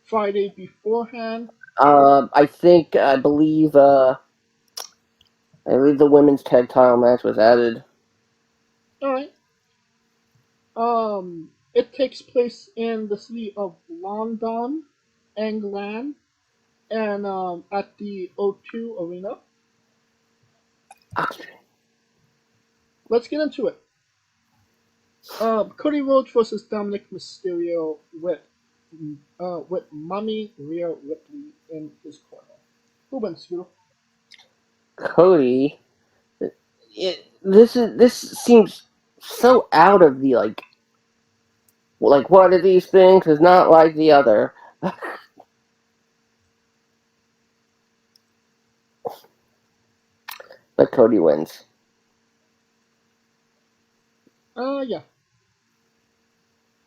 Friday beforehand. I believe the women's tag title match was added. Alright. It takes place in the city of London, England, and at the O2 Arena. Let's get into it. Cody Rhodes versus Dominic Mysterio with Mommy Rhea Ripley in his corner. Who wins, Scooter? Cody, this seems so out of the like one of these things is not like the other. But Cody wins. Yeah.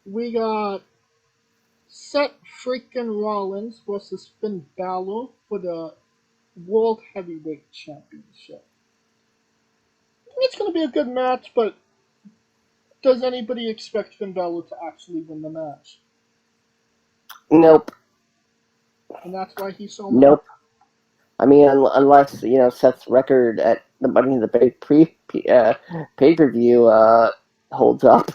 We got Seth freaking Rollins versus Finn Balor for the World Heavyweight Championship. It's going to be a good match, but does anybody expect Finn Balor to actually win the match? Nope. And that's why he's so mad. Nope. I mean, unless Seth's record at the Money in the Bank pay per view holds up.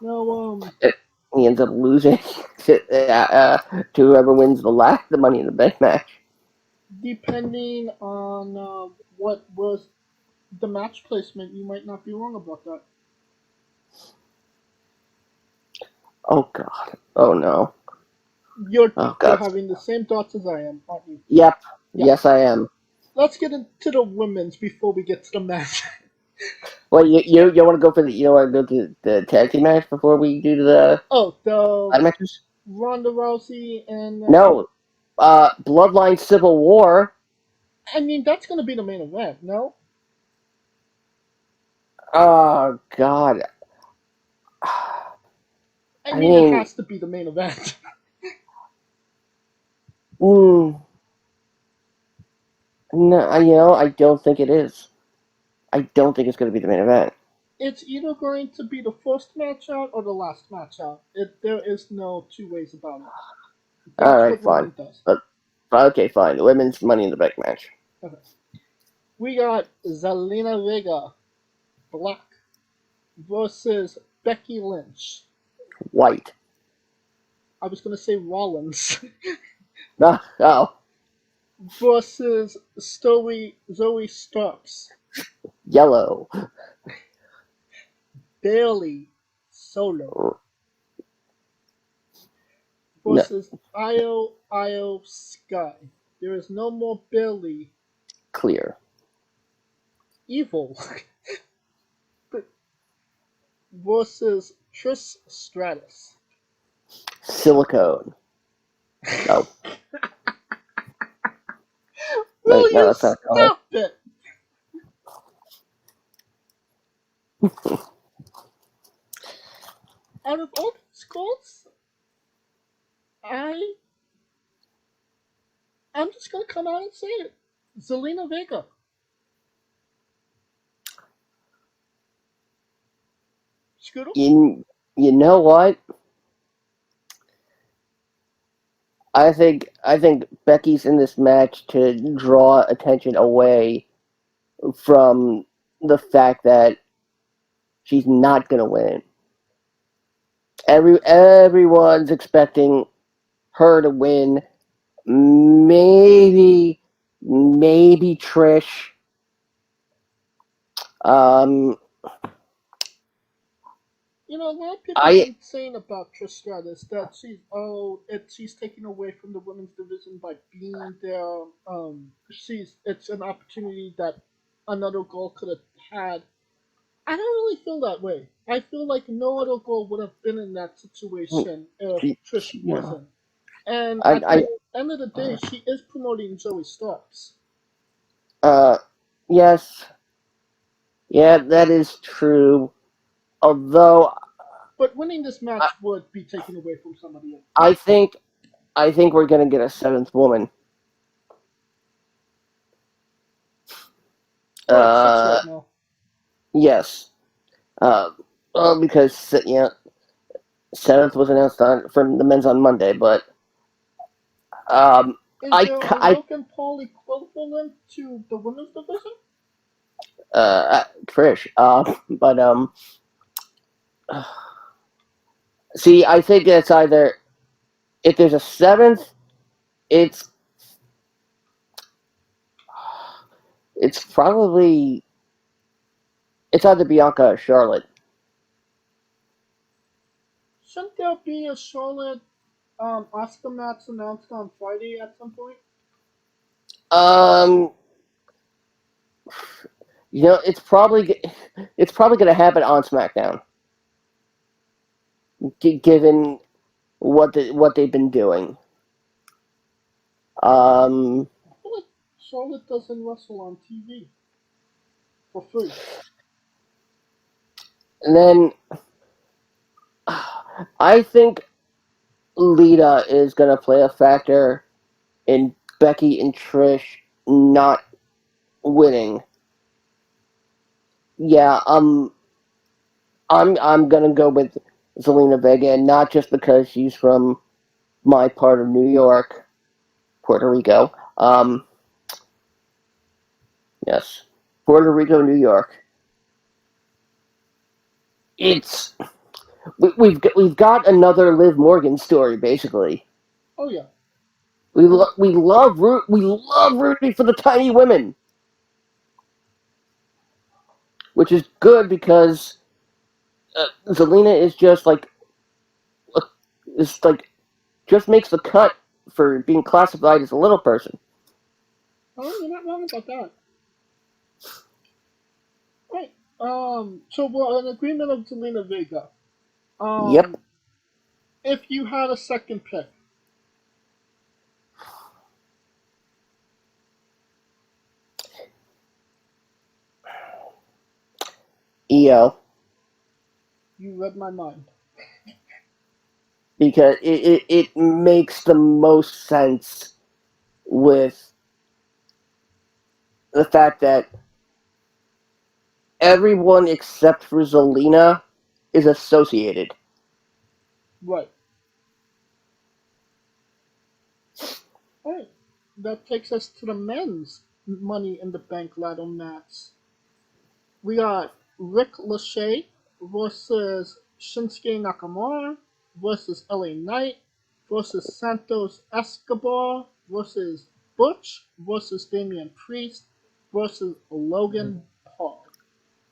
No, He ends up losing to whoever wins the Money in the Bank match. depending on what was the match placement, you might not be wrong about that. Oh God. Oh no. You're Oh you're God. having the same thoughts as I am, aren't you? Yep. Yeah. Yes, I am. Let's get into the women's before we get to the match. Well, you want to go for the want to go to the tag team match before we do the Oh, the ladder matches? Ronda Rousey and No. Bloodline Civil War. I mean that's gonna be the main event, no? Oh God. I I mean it mean, has to be the main event. mm, no, I don't think it is. I don't think it's going to be the main event. It's either going to be the first match out or the last match out. There is no two ways about it. All That's right, what fine. wrestling does. But okay, fine. The women's Money in the Bank match. Okay. We got Zelina Vega, Black, versus Becky Lynch. White. I was gonna say Rollins. No. Oh, versus Zoe Starks. yellow. Bailey Solo. No, Versus Io Sky. There is no more Bailey. clear. Evil. versus Trish Stratus. Silicone. No. Will Wait, no, you that's not color. stop it? Out of all these calls, I'm just gonna come out and say it. Zelina Vega. Scooter? You know what? I think Becky's in this match to draw attention away from the fact that she's not gonna win. Everyone's expecting her to win. Maybe Trish. Um, You know, a lot of people have I been saying about Trish Stratus that she's taken away from the women's division by being there. It's an opportunity that another girl could have had. I don't really feel that way. I feel like no other girl would have been in that situation if Trish yeah. wasn't. And at I the end of the day, she is promoting Zoe Starks. yes, yeah, that is true. Although But winning this match would be taken away from somebody else. I think we're gonna get a seventh woman. We're at 6 right now. Yes. Well, because seventh was announced for the men's on Monday, but Is I there a I Logan Paul equivalent to the women's division? Trish. But see, I think it's either if there's a seventh, it's probably it's either Bianca or Charlotte. Shouldn't there be a Charlotte Oscar match announced on Friday at some point? Um, it's probably going to happen on SmackDown, given what they've been doing. I feel like Charlotte doesn't wrestle on TV for free. And then I think Lita is going to play a factor in Becky and Trish not winning. Yeah, I'm gonna go with Zelina Vega, and not just because she's from my part of New York, Puerto Rico. Yes, Puerto Rico, New York. It's we've got another Liv Morgan story, basically. Oh yeah. We love rooting for the tiny women, which is good because Zelina is just like just makes the cut for being classified as a little person. Oh, you're not wrong about that. Right. So we're an agreement of Zelina Vega. Yep. If you had a second pick, EO. you read my mind. Because it makes the most sense with the fact that everyone except for Zelina is associated. Right. Alright. That takes us to the men's Money in the Bank ladder match. We got Rick Lachey versus Shinsuke Nakamura versus LA Knight versus Santos Escobar versus Butch versus Damian Priest versus Logan Paul.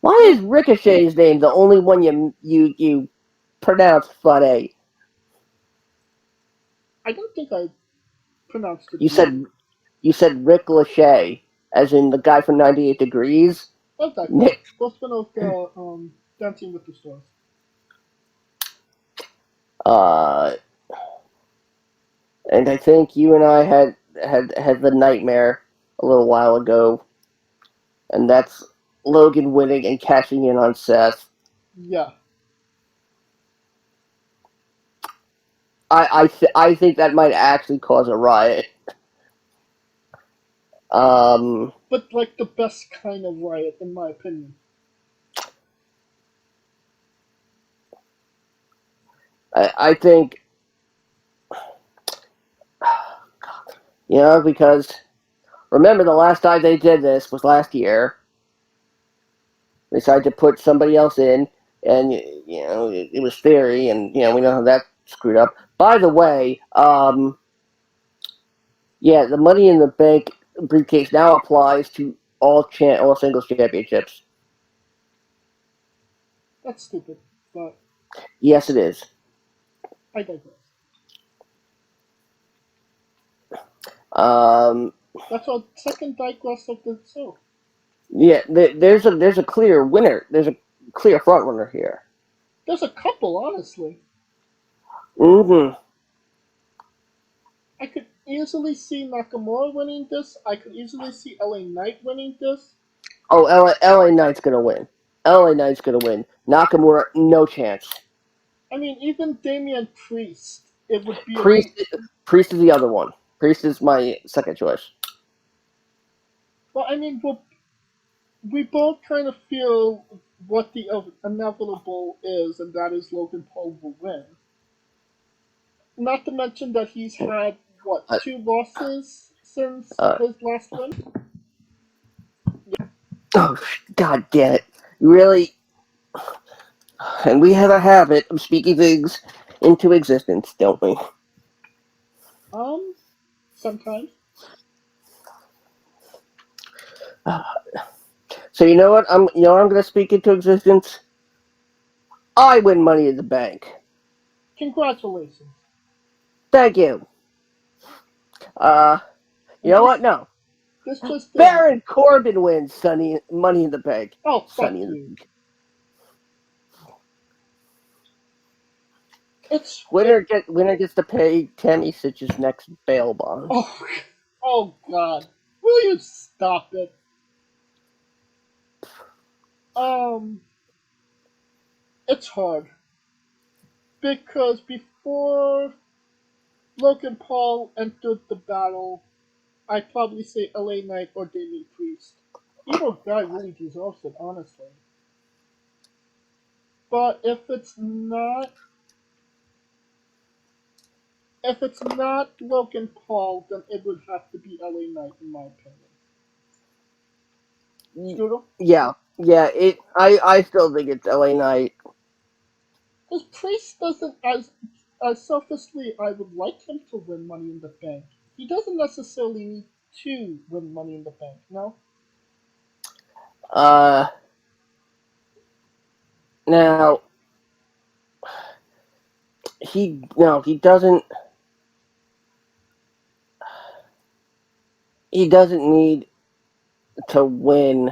Why is Ricochet's name the only one you pronounce funny? I don't think I pronounced it. You said Rick Lachey, as in the guy from 98 Degrees. Like that guy. Both of the Dancing with the Stars. And I think you and I had the nightmare a little while ago, and that's Logan winning and cashing in on Seth. Yeah. I think that might actually cause a riot. But like the best kind of riot, in my opinion. I think, because remember the last time they did this was last year. They decided to put somebody else in, and it was Theory, and we know how that screwed up. By the way, the Money in the Bank briefcase now applies to all singles championships. That's stupid, but Yes, it is. I digress. That's our second digress of the show. Yeah, there's a clear winner. There's a clear front runner here. There's a couple, honestly. Mm-hmm. I could easily see Nakamura winning this. I could easily see LA Knight winning this. Oh, LA Knight's gonna win. LA Knight's gonna win. Nakamura, no chance. I mean, even Damian Priest, it would be Priest is the other one. Priest is my second choice. Well, I mean, we both kind of feel what the inevitable is, and that is Logan Paul will win. Not to mention that he's had, two losses since his last win? Oh, God damn it. Really? And we have a habit of speaking things into existence, don't we? Sometimes. So you know what? I'm gonna speak into existence. I win Money in the Bank. Congratulations. Thank you. You know what? No. This just Baron Corbin wins Money in the Bank. Oh, fuck Sunny in the you. Bank. Winner gets to pay Tammy Sitch's next bail bond. Oh God. Will you stop it? It's hard. Because before Logan Paul entered the battle, I'd probably say LA Knight or Damian Priest. Either guy really deserves it, honestly. But if it's not Logan Paul, then it would have to be LA Knight, in my opinion. Scooter? Yeah. I still think it's LA Knight. Because Priest doesn't, as selfishly, I would like him to win Money in the Bank. He doesn't necessarily need to win Money in the Bank, no? Now he doesn't. he doesn't need to win.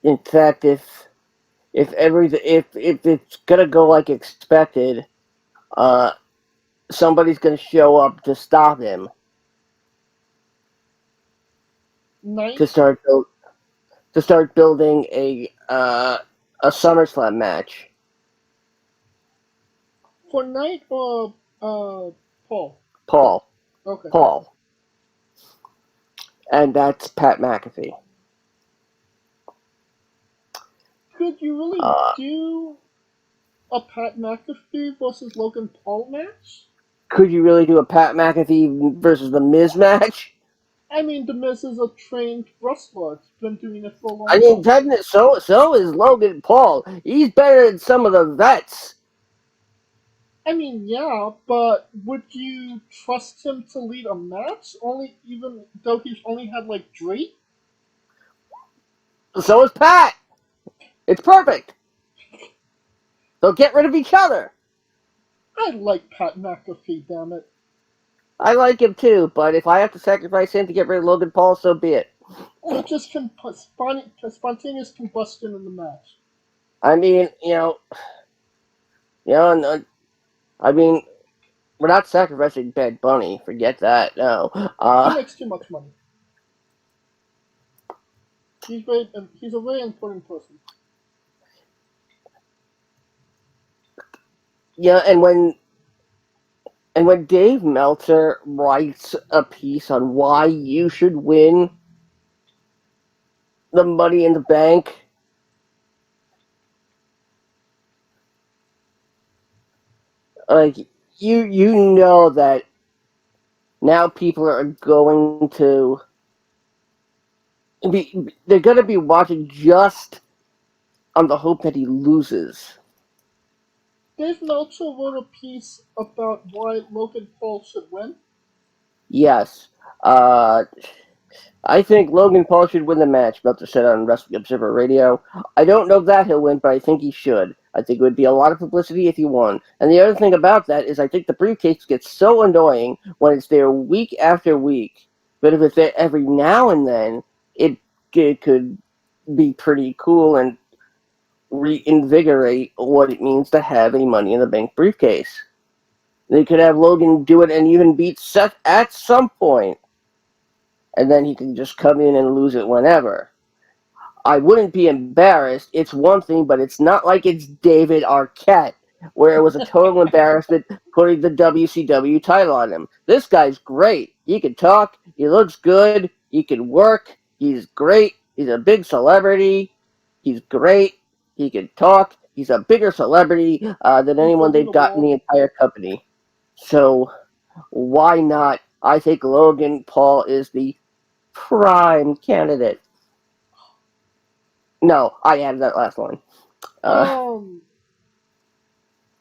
In fact, if it's gonna go like expected, uh, somebody's gonna show up to stop him to Night start build, to start building a SummerSlam match. for Knight or Paul. Paul, Okay. Paul, and that's Pat McAfee. Could you really Uh, do a Pat McAfee versus Logan Paul match? could you really do a Pat McAfee versus the Miz match? I mean, The Miz is a trained wrestler. It's been doing it for a long I mean, time. technically, so is Logan Paul. He's better than some of the vets. I mean, yeah, but would you trust him to lead a match? Only even though he's only had like Drake? So is Pat. It's perfect. They'll get rid of each other. I like Pat McAfee, damn it. I like him too, but if I have to sacrifice him to get rid of Logan Paul, so be it. So just spontaneous combustion in the match. I mean, I mean, we're not sacrificing Bad Bunny. Forget that. No. He makes too much money. He's a very important person. Yeah, and when Dave Meltzer writes a piece on why you should win the Money in the Bank, like you know that now people are going to they're going to be watching just on the hope that he loses. Dave Meltzer wrote a piece about why Logan Paul should win. Yes. Uh, I think Logan Paul should win the match, Meltzer said on Wrestling Observer Radio. I don't know that he'll win, but I think he should. I think it would be a lot of publicity if he won. And the other thing about that is I think the briefcase gets so annoying when it's there week after week. But if it's there every now and then, it could be pretty cool and reinvigorate what it means to have a Money in the Bank briefcase. They could have Logan do it and even beat Seth at some point, and then he can just come in and lose it whenever. I wouldn't be embarrassed. It's one thing, but it's not like it's David Arquette, where it was a total embarrassment putting the WCW title on him. This guy's great. He can talk. He looks good. He can work. He's great. He's a big celebrity. He's great. He can talk. He's a bigger celebrity than He's anyone they've got in the believable. entire company. So why not? I think Logan Paul is the prime candidate. No, I added that last line. Uh, Um,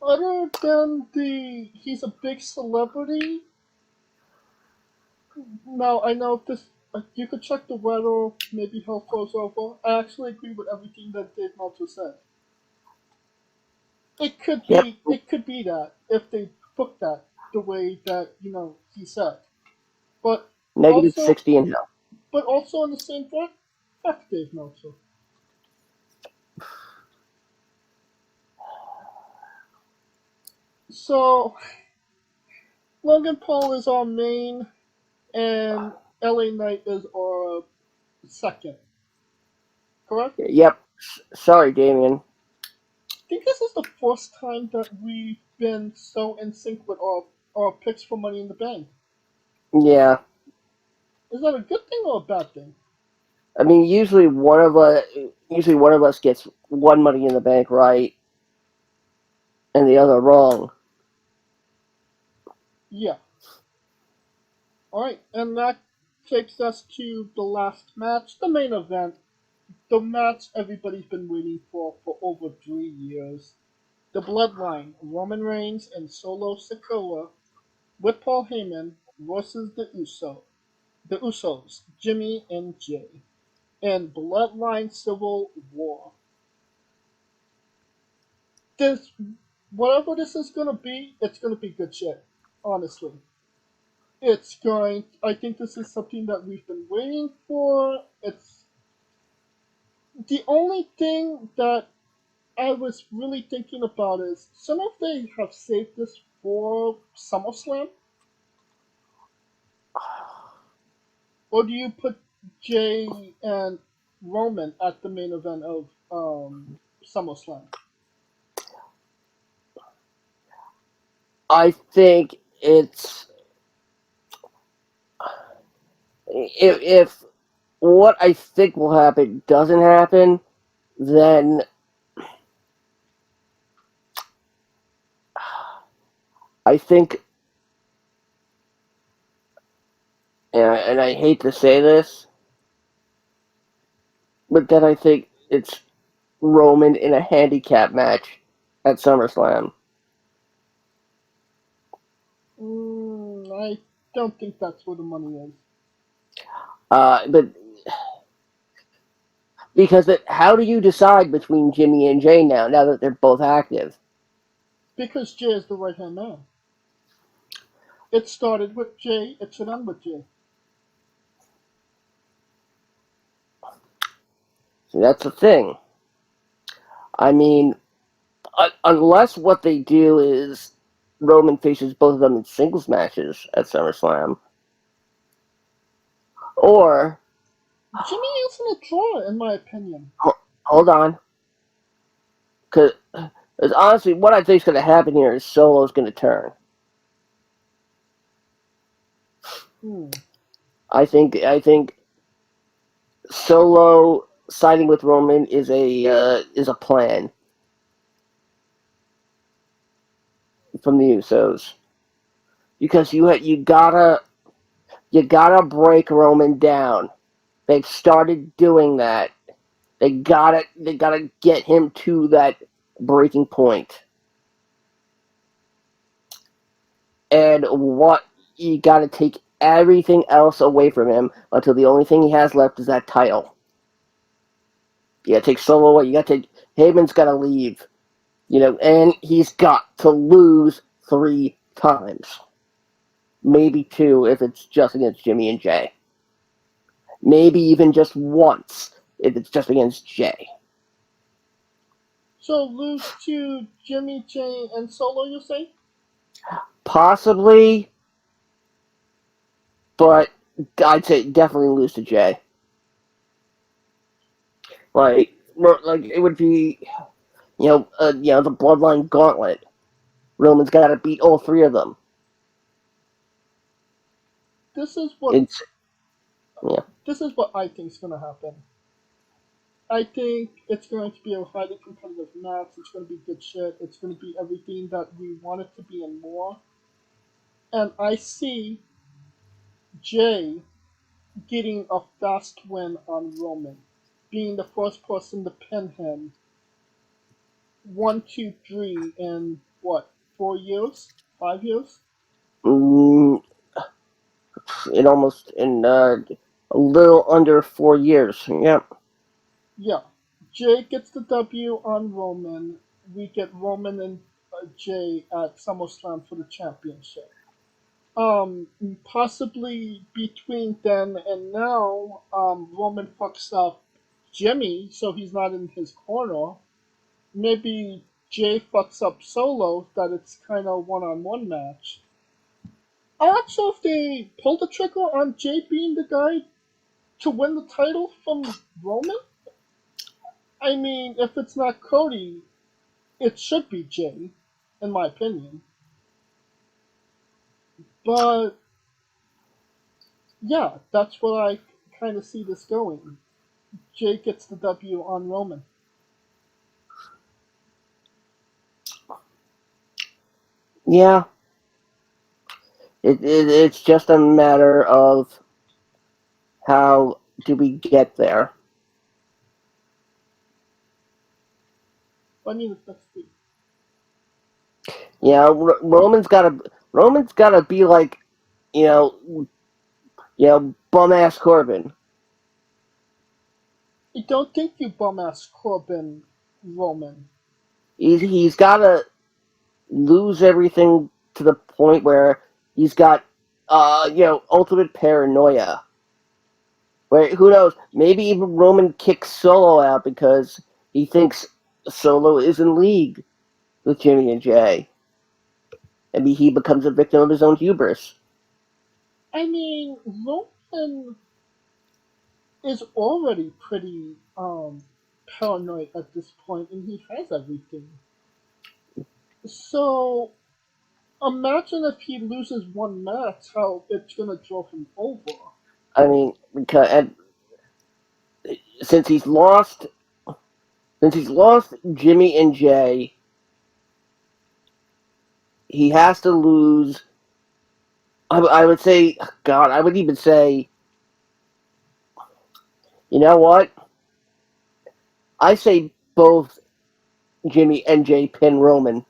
Other than he's a big celebrity. Now I know this. You could check the weather. Maybe he'll close over. I actually agree with everything that Dave Meltzer said. It could yep, be. It could be that if they book that the way that he said. But negative also, 60 in hell. but also in the same breath, fuck Dave Meltzer. So Logan Paul is our main, and LA Knight is our second. Correct? Yep. Sorry, Damien. I think this is the first time that we've been so in sync with our picks for Money in the Bank. Yeah. Is that a good thing or a bad thing? I mean, usually one of us gets one Money in the Bank right and the other wrong. Yeah. Alright, and that takes us to the last match, the main event. The match everybody's been waiting for over 3 years. The Bloodline, Roman Reigns and Solo Sikoa with Paul Heyman versus the Usos, Jimmy and Jay, and Bloodline Civil War. This, whatever this is gonna be, it's gonna be good shit. Honestly, I think this is something that we've been waiting for. It's the only thing that I was really thinking about is some of they have saved this for SummerSlam, or do you put Jay and Roman at the main event of SummerSlam? I think it's if what I think will happen doesn't happen, then I think, and I hate to say this, but then I think it's Roman in a handicap match at SummerSlam. I don't think that's where the money is. But because how do you decide between Jimmy and Jay now that they're both active? Because Jay is the right hand man. It started with Jay, it should end with Jay. See, that's the thing. I mean, unless what they do is Roman faces both of them in singles matches at SummerSlam, or Jimmy isn't a draw, in my opinion. hold on, because honestly, what I think is going to happen here is Solo's going to turn. I think Solo siding with Roman is a plan from the Usos, because you gotta break Roman down. They've started doing that. They gotta get him to that breaking point. And what you gotta take everything else away from him until the only thing he has left is that title. You gotta take Solo away. You gotta take Heyman's gotta leave. And he's got to lose 3 times. Maybe 2 if it's just against Jimmy and Jay. Maybe even just once if it's just against Jay. So lose to Jimmy, Jay, and Solo, you say? Possibly, but I'd say definitely lose to Jay. Like it would be, the Bloodline Gauntlet. Roman's got to beat all 3 of them. This is what I think is going to happen. I think it's going to be a highly competitive match. It's going to be good shit. It's going to be everything that we want it to be and more. And I see Jay getting a fast win on Roman, being the first person to pin him 1, 2, 3 in what, 4 years, 5 years? In a little under 4 years. Yep. Yeah. Jay gets the W on Roman. We get Roman and Jay at SummerSlam for the championship. Possibly between then and now, Roman fucks up Jimmy, so he's not in his corner. Maybe Jay fucks up Solo, that it's kind of one-on-one match. I'm not sure if they pulled the trigger on Jay being the guy to win the title from Roman. I mean, if it's not Cody, it should be Jay, in my opinion. But yeah, that's what I kind of see this going. Jay gets the W on Roman. Yeah. It's just a matter of how do we get there. I mean, it's next week. Yeah, Roman's gotta be like, bum ass Corbin. I don't think you bum ass Corbin, Roman. He's gotta lose everything to the point where he's got ultimate paranoia. Where, who knows? Maybe even Roman kicks Solo out because he thinks Solo is in league with Jimmy and Jay. Maybe he becomes a victim of his own hubris. I mean, Roman is already pretty paranoid at this point, and he has everything. So imagine if he loses one match, how it's gonna draw him over. I mean, because since he's lost, Jimmy and Jay, he has to lose. I would say, God, I would even say, you know what? I say both Jimmy and Jay pin Roman.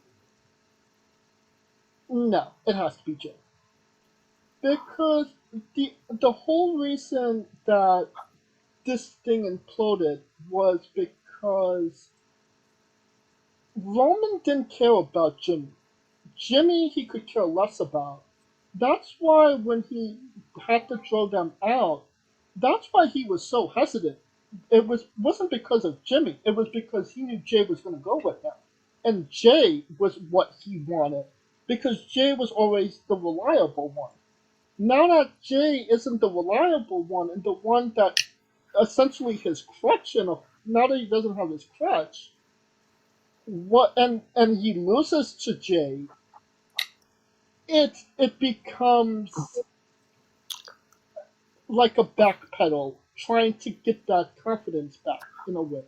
No, it has to be Jay. Because the whole reason that this thing imploded was because Roman didn't care about Jimmy. Jimmy he could care less about. That's why when he had to throw them out, that's why he was so hesitant. Wasn't because of Jimmy. It was because he knew Jay was going to go with him, and Jay was what he wanted because Jay was always the reliable one. Now that Jay isn't the reliable one and the one that essentially his crutch, and now that he doesn't have his crutch, what and he loses to Jay, it becomes like a backpedal trying to get that confidence back in a way.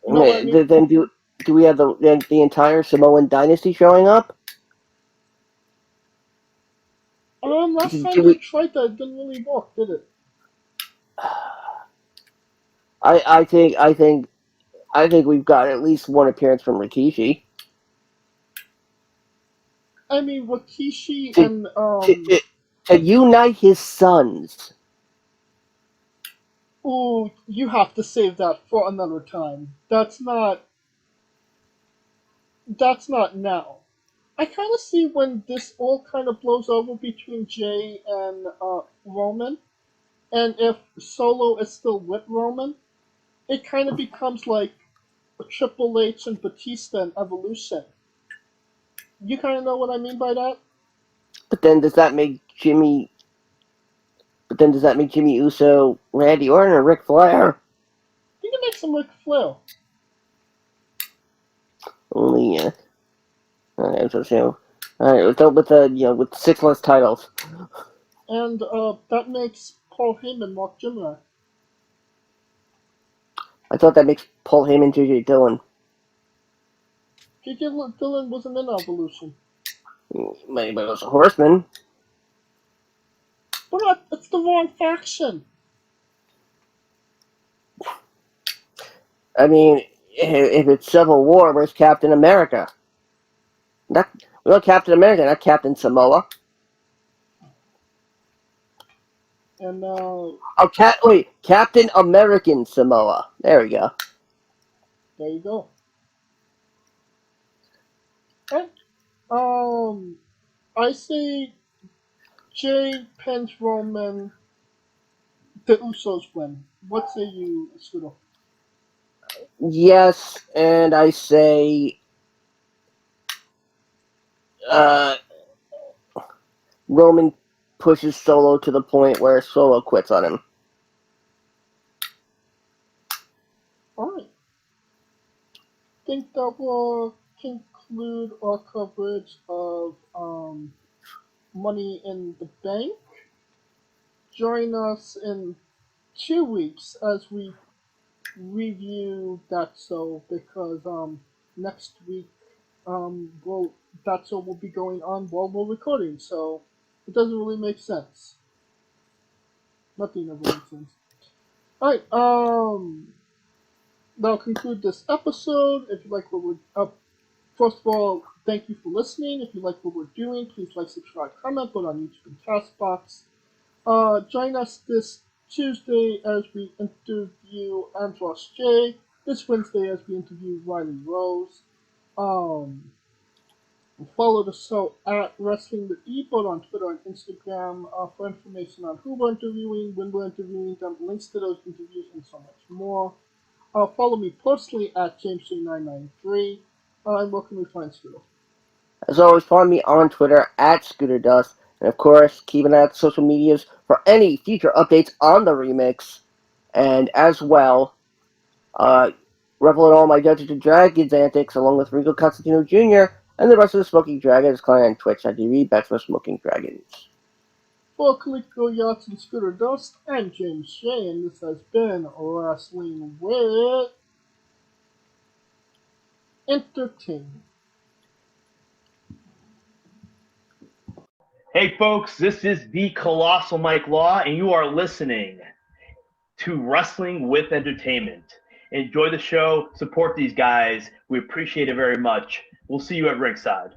You know what I mean? Then do we have the entire Samoan dynasty showing up? Last time Do they we? tried that, it didn't really work, did it? I think we've got at least one appearance from Rikishi I mean, Rikishi to and to unite his sons. ooh, you have to save that for another time. That's not now. I kind of see when this all kind of blows over between Jay and Roman, and if Solo is still with Roman, it kind of becomes like a Triple H and Batista and Evolution. You kind of know what I mean by that? But then does that make Jimmy? But then does that make Jimmy Uso, Randy Orton, or Ric Flair? You can make some Ric Flair. Only alright, so alright, let's go with the with 6 less titles. And that makes Paul Heyman Mark Jimmer. I thought that makes Paul Heyman JJ Dillon. J.J. Dillon wasn't in Evolution. But it was a Horseman. But it's the wrong faction. I mean, if it's Civil War, where's Captain America? We want Captain America, not Captain Samoa. And Captain American Samoa. There we go. there you go. And I say Jay pins Roman, the Usos win. What say you, Scooter? Yes, and I say Roman pushes Solo to the point where Solo quits on him. Alright. I think that will conclude our coverage of Money in the Bank. Join us in 2 weeks as we review that show because next week that show will be going on while we're recording, so it doesn't really make sense. Nothing ever makes sense. Alright, that'll conclude this episode. If you like what we're first of all, thank you for listening. If you like what we're doing, please like, subscribe, comment, both on YouTube and Castbox. Join us this Tuesday as we interview Andros J. This Wednesday as we interview Riley Rose. Follow the show at Wrestling with E, both on Twitter and Instagram, for information on who we're interviewing, when we're interviewing them, links to those interviews, and so much more. Follow me personally at James993. And where can we find Scooter? As always, follow me on Twitter at ScooterDust. And of course, keep an eye on the social medias for any future updates on the remix. And as well, revel in all my Dungeons and Dragons antics along with Rico Constantino Jr. and the rest of the Smoking Dragons client on Twitch.tv/Smoking Dragons. For Kaliko Yachts and Scooter Dust and James Shane, this has been Wrestling with Entertainment. Hey folks, this is the Colossal Mike Law, and you are listening to Wrestling with Entertainment. Enjoy the show, support these guys. We appreciate it very much. We'll see you at ringside.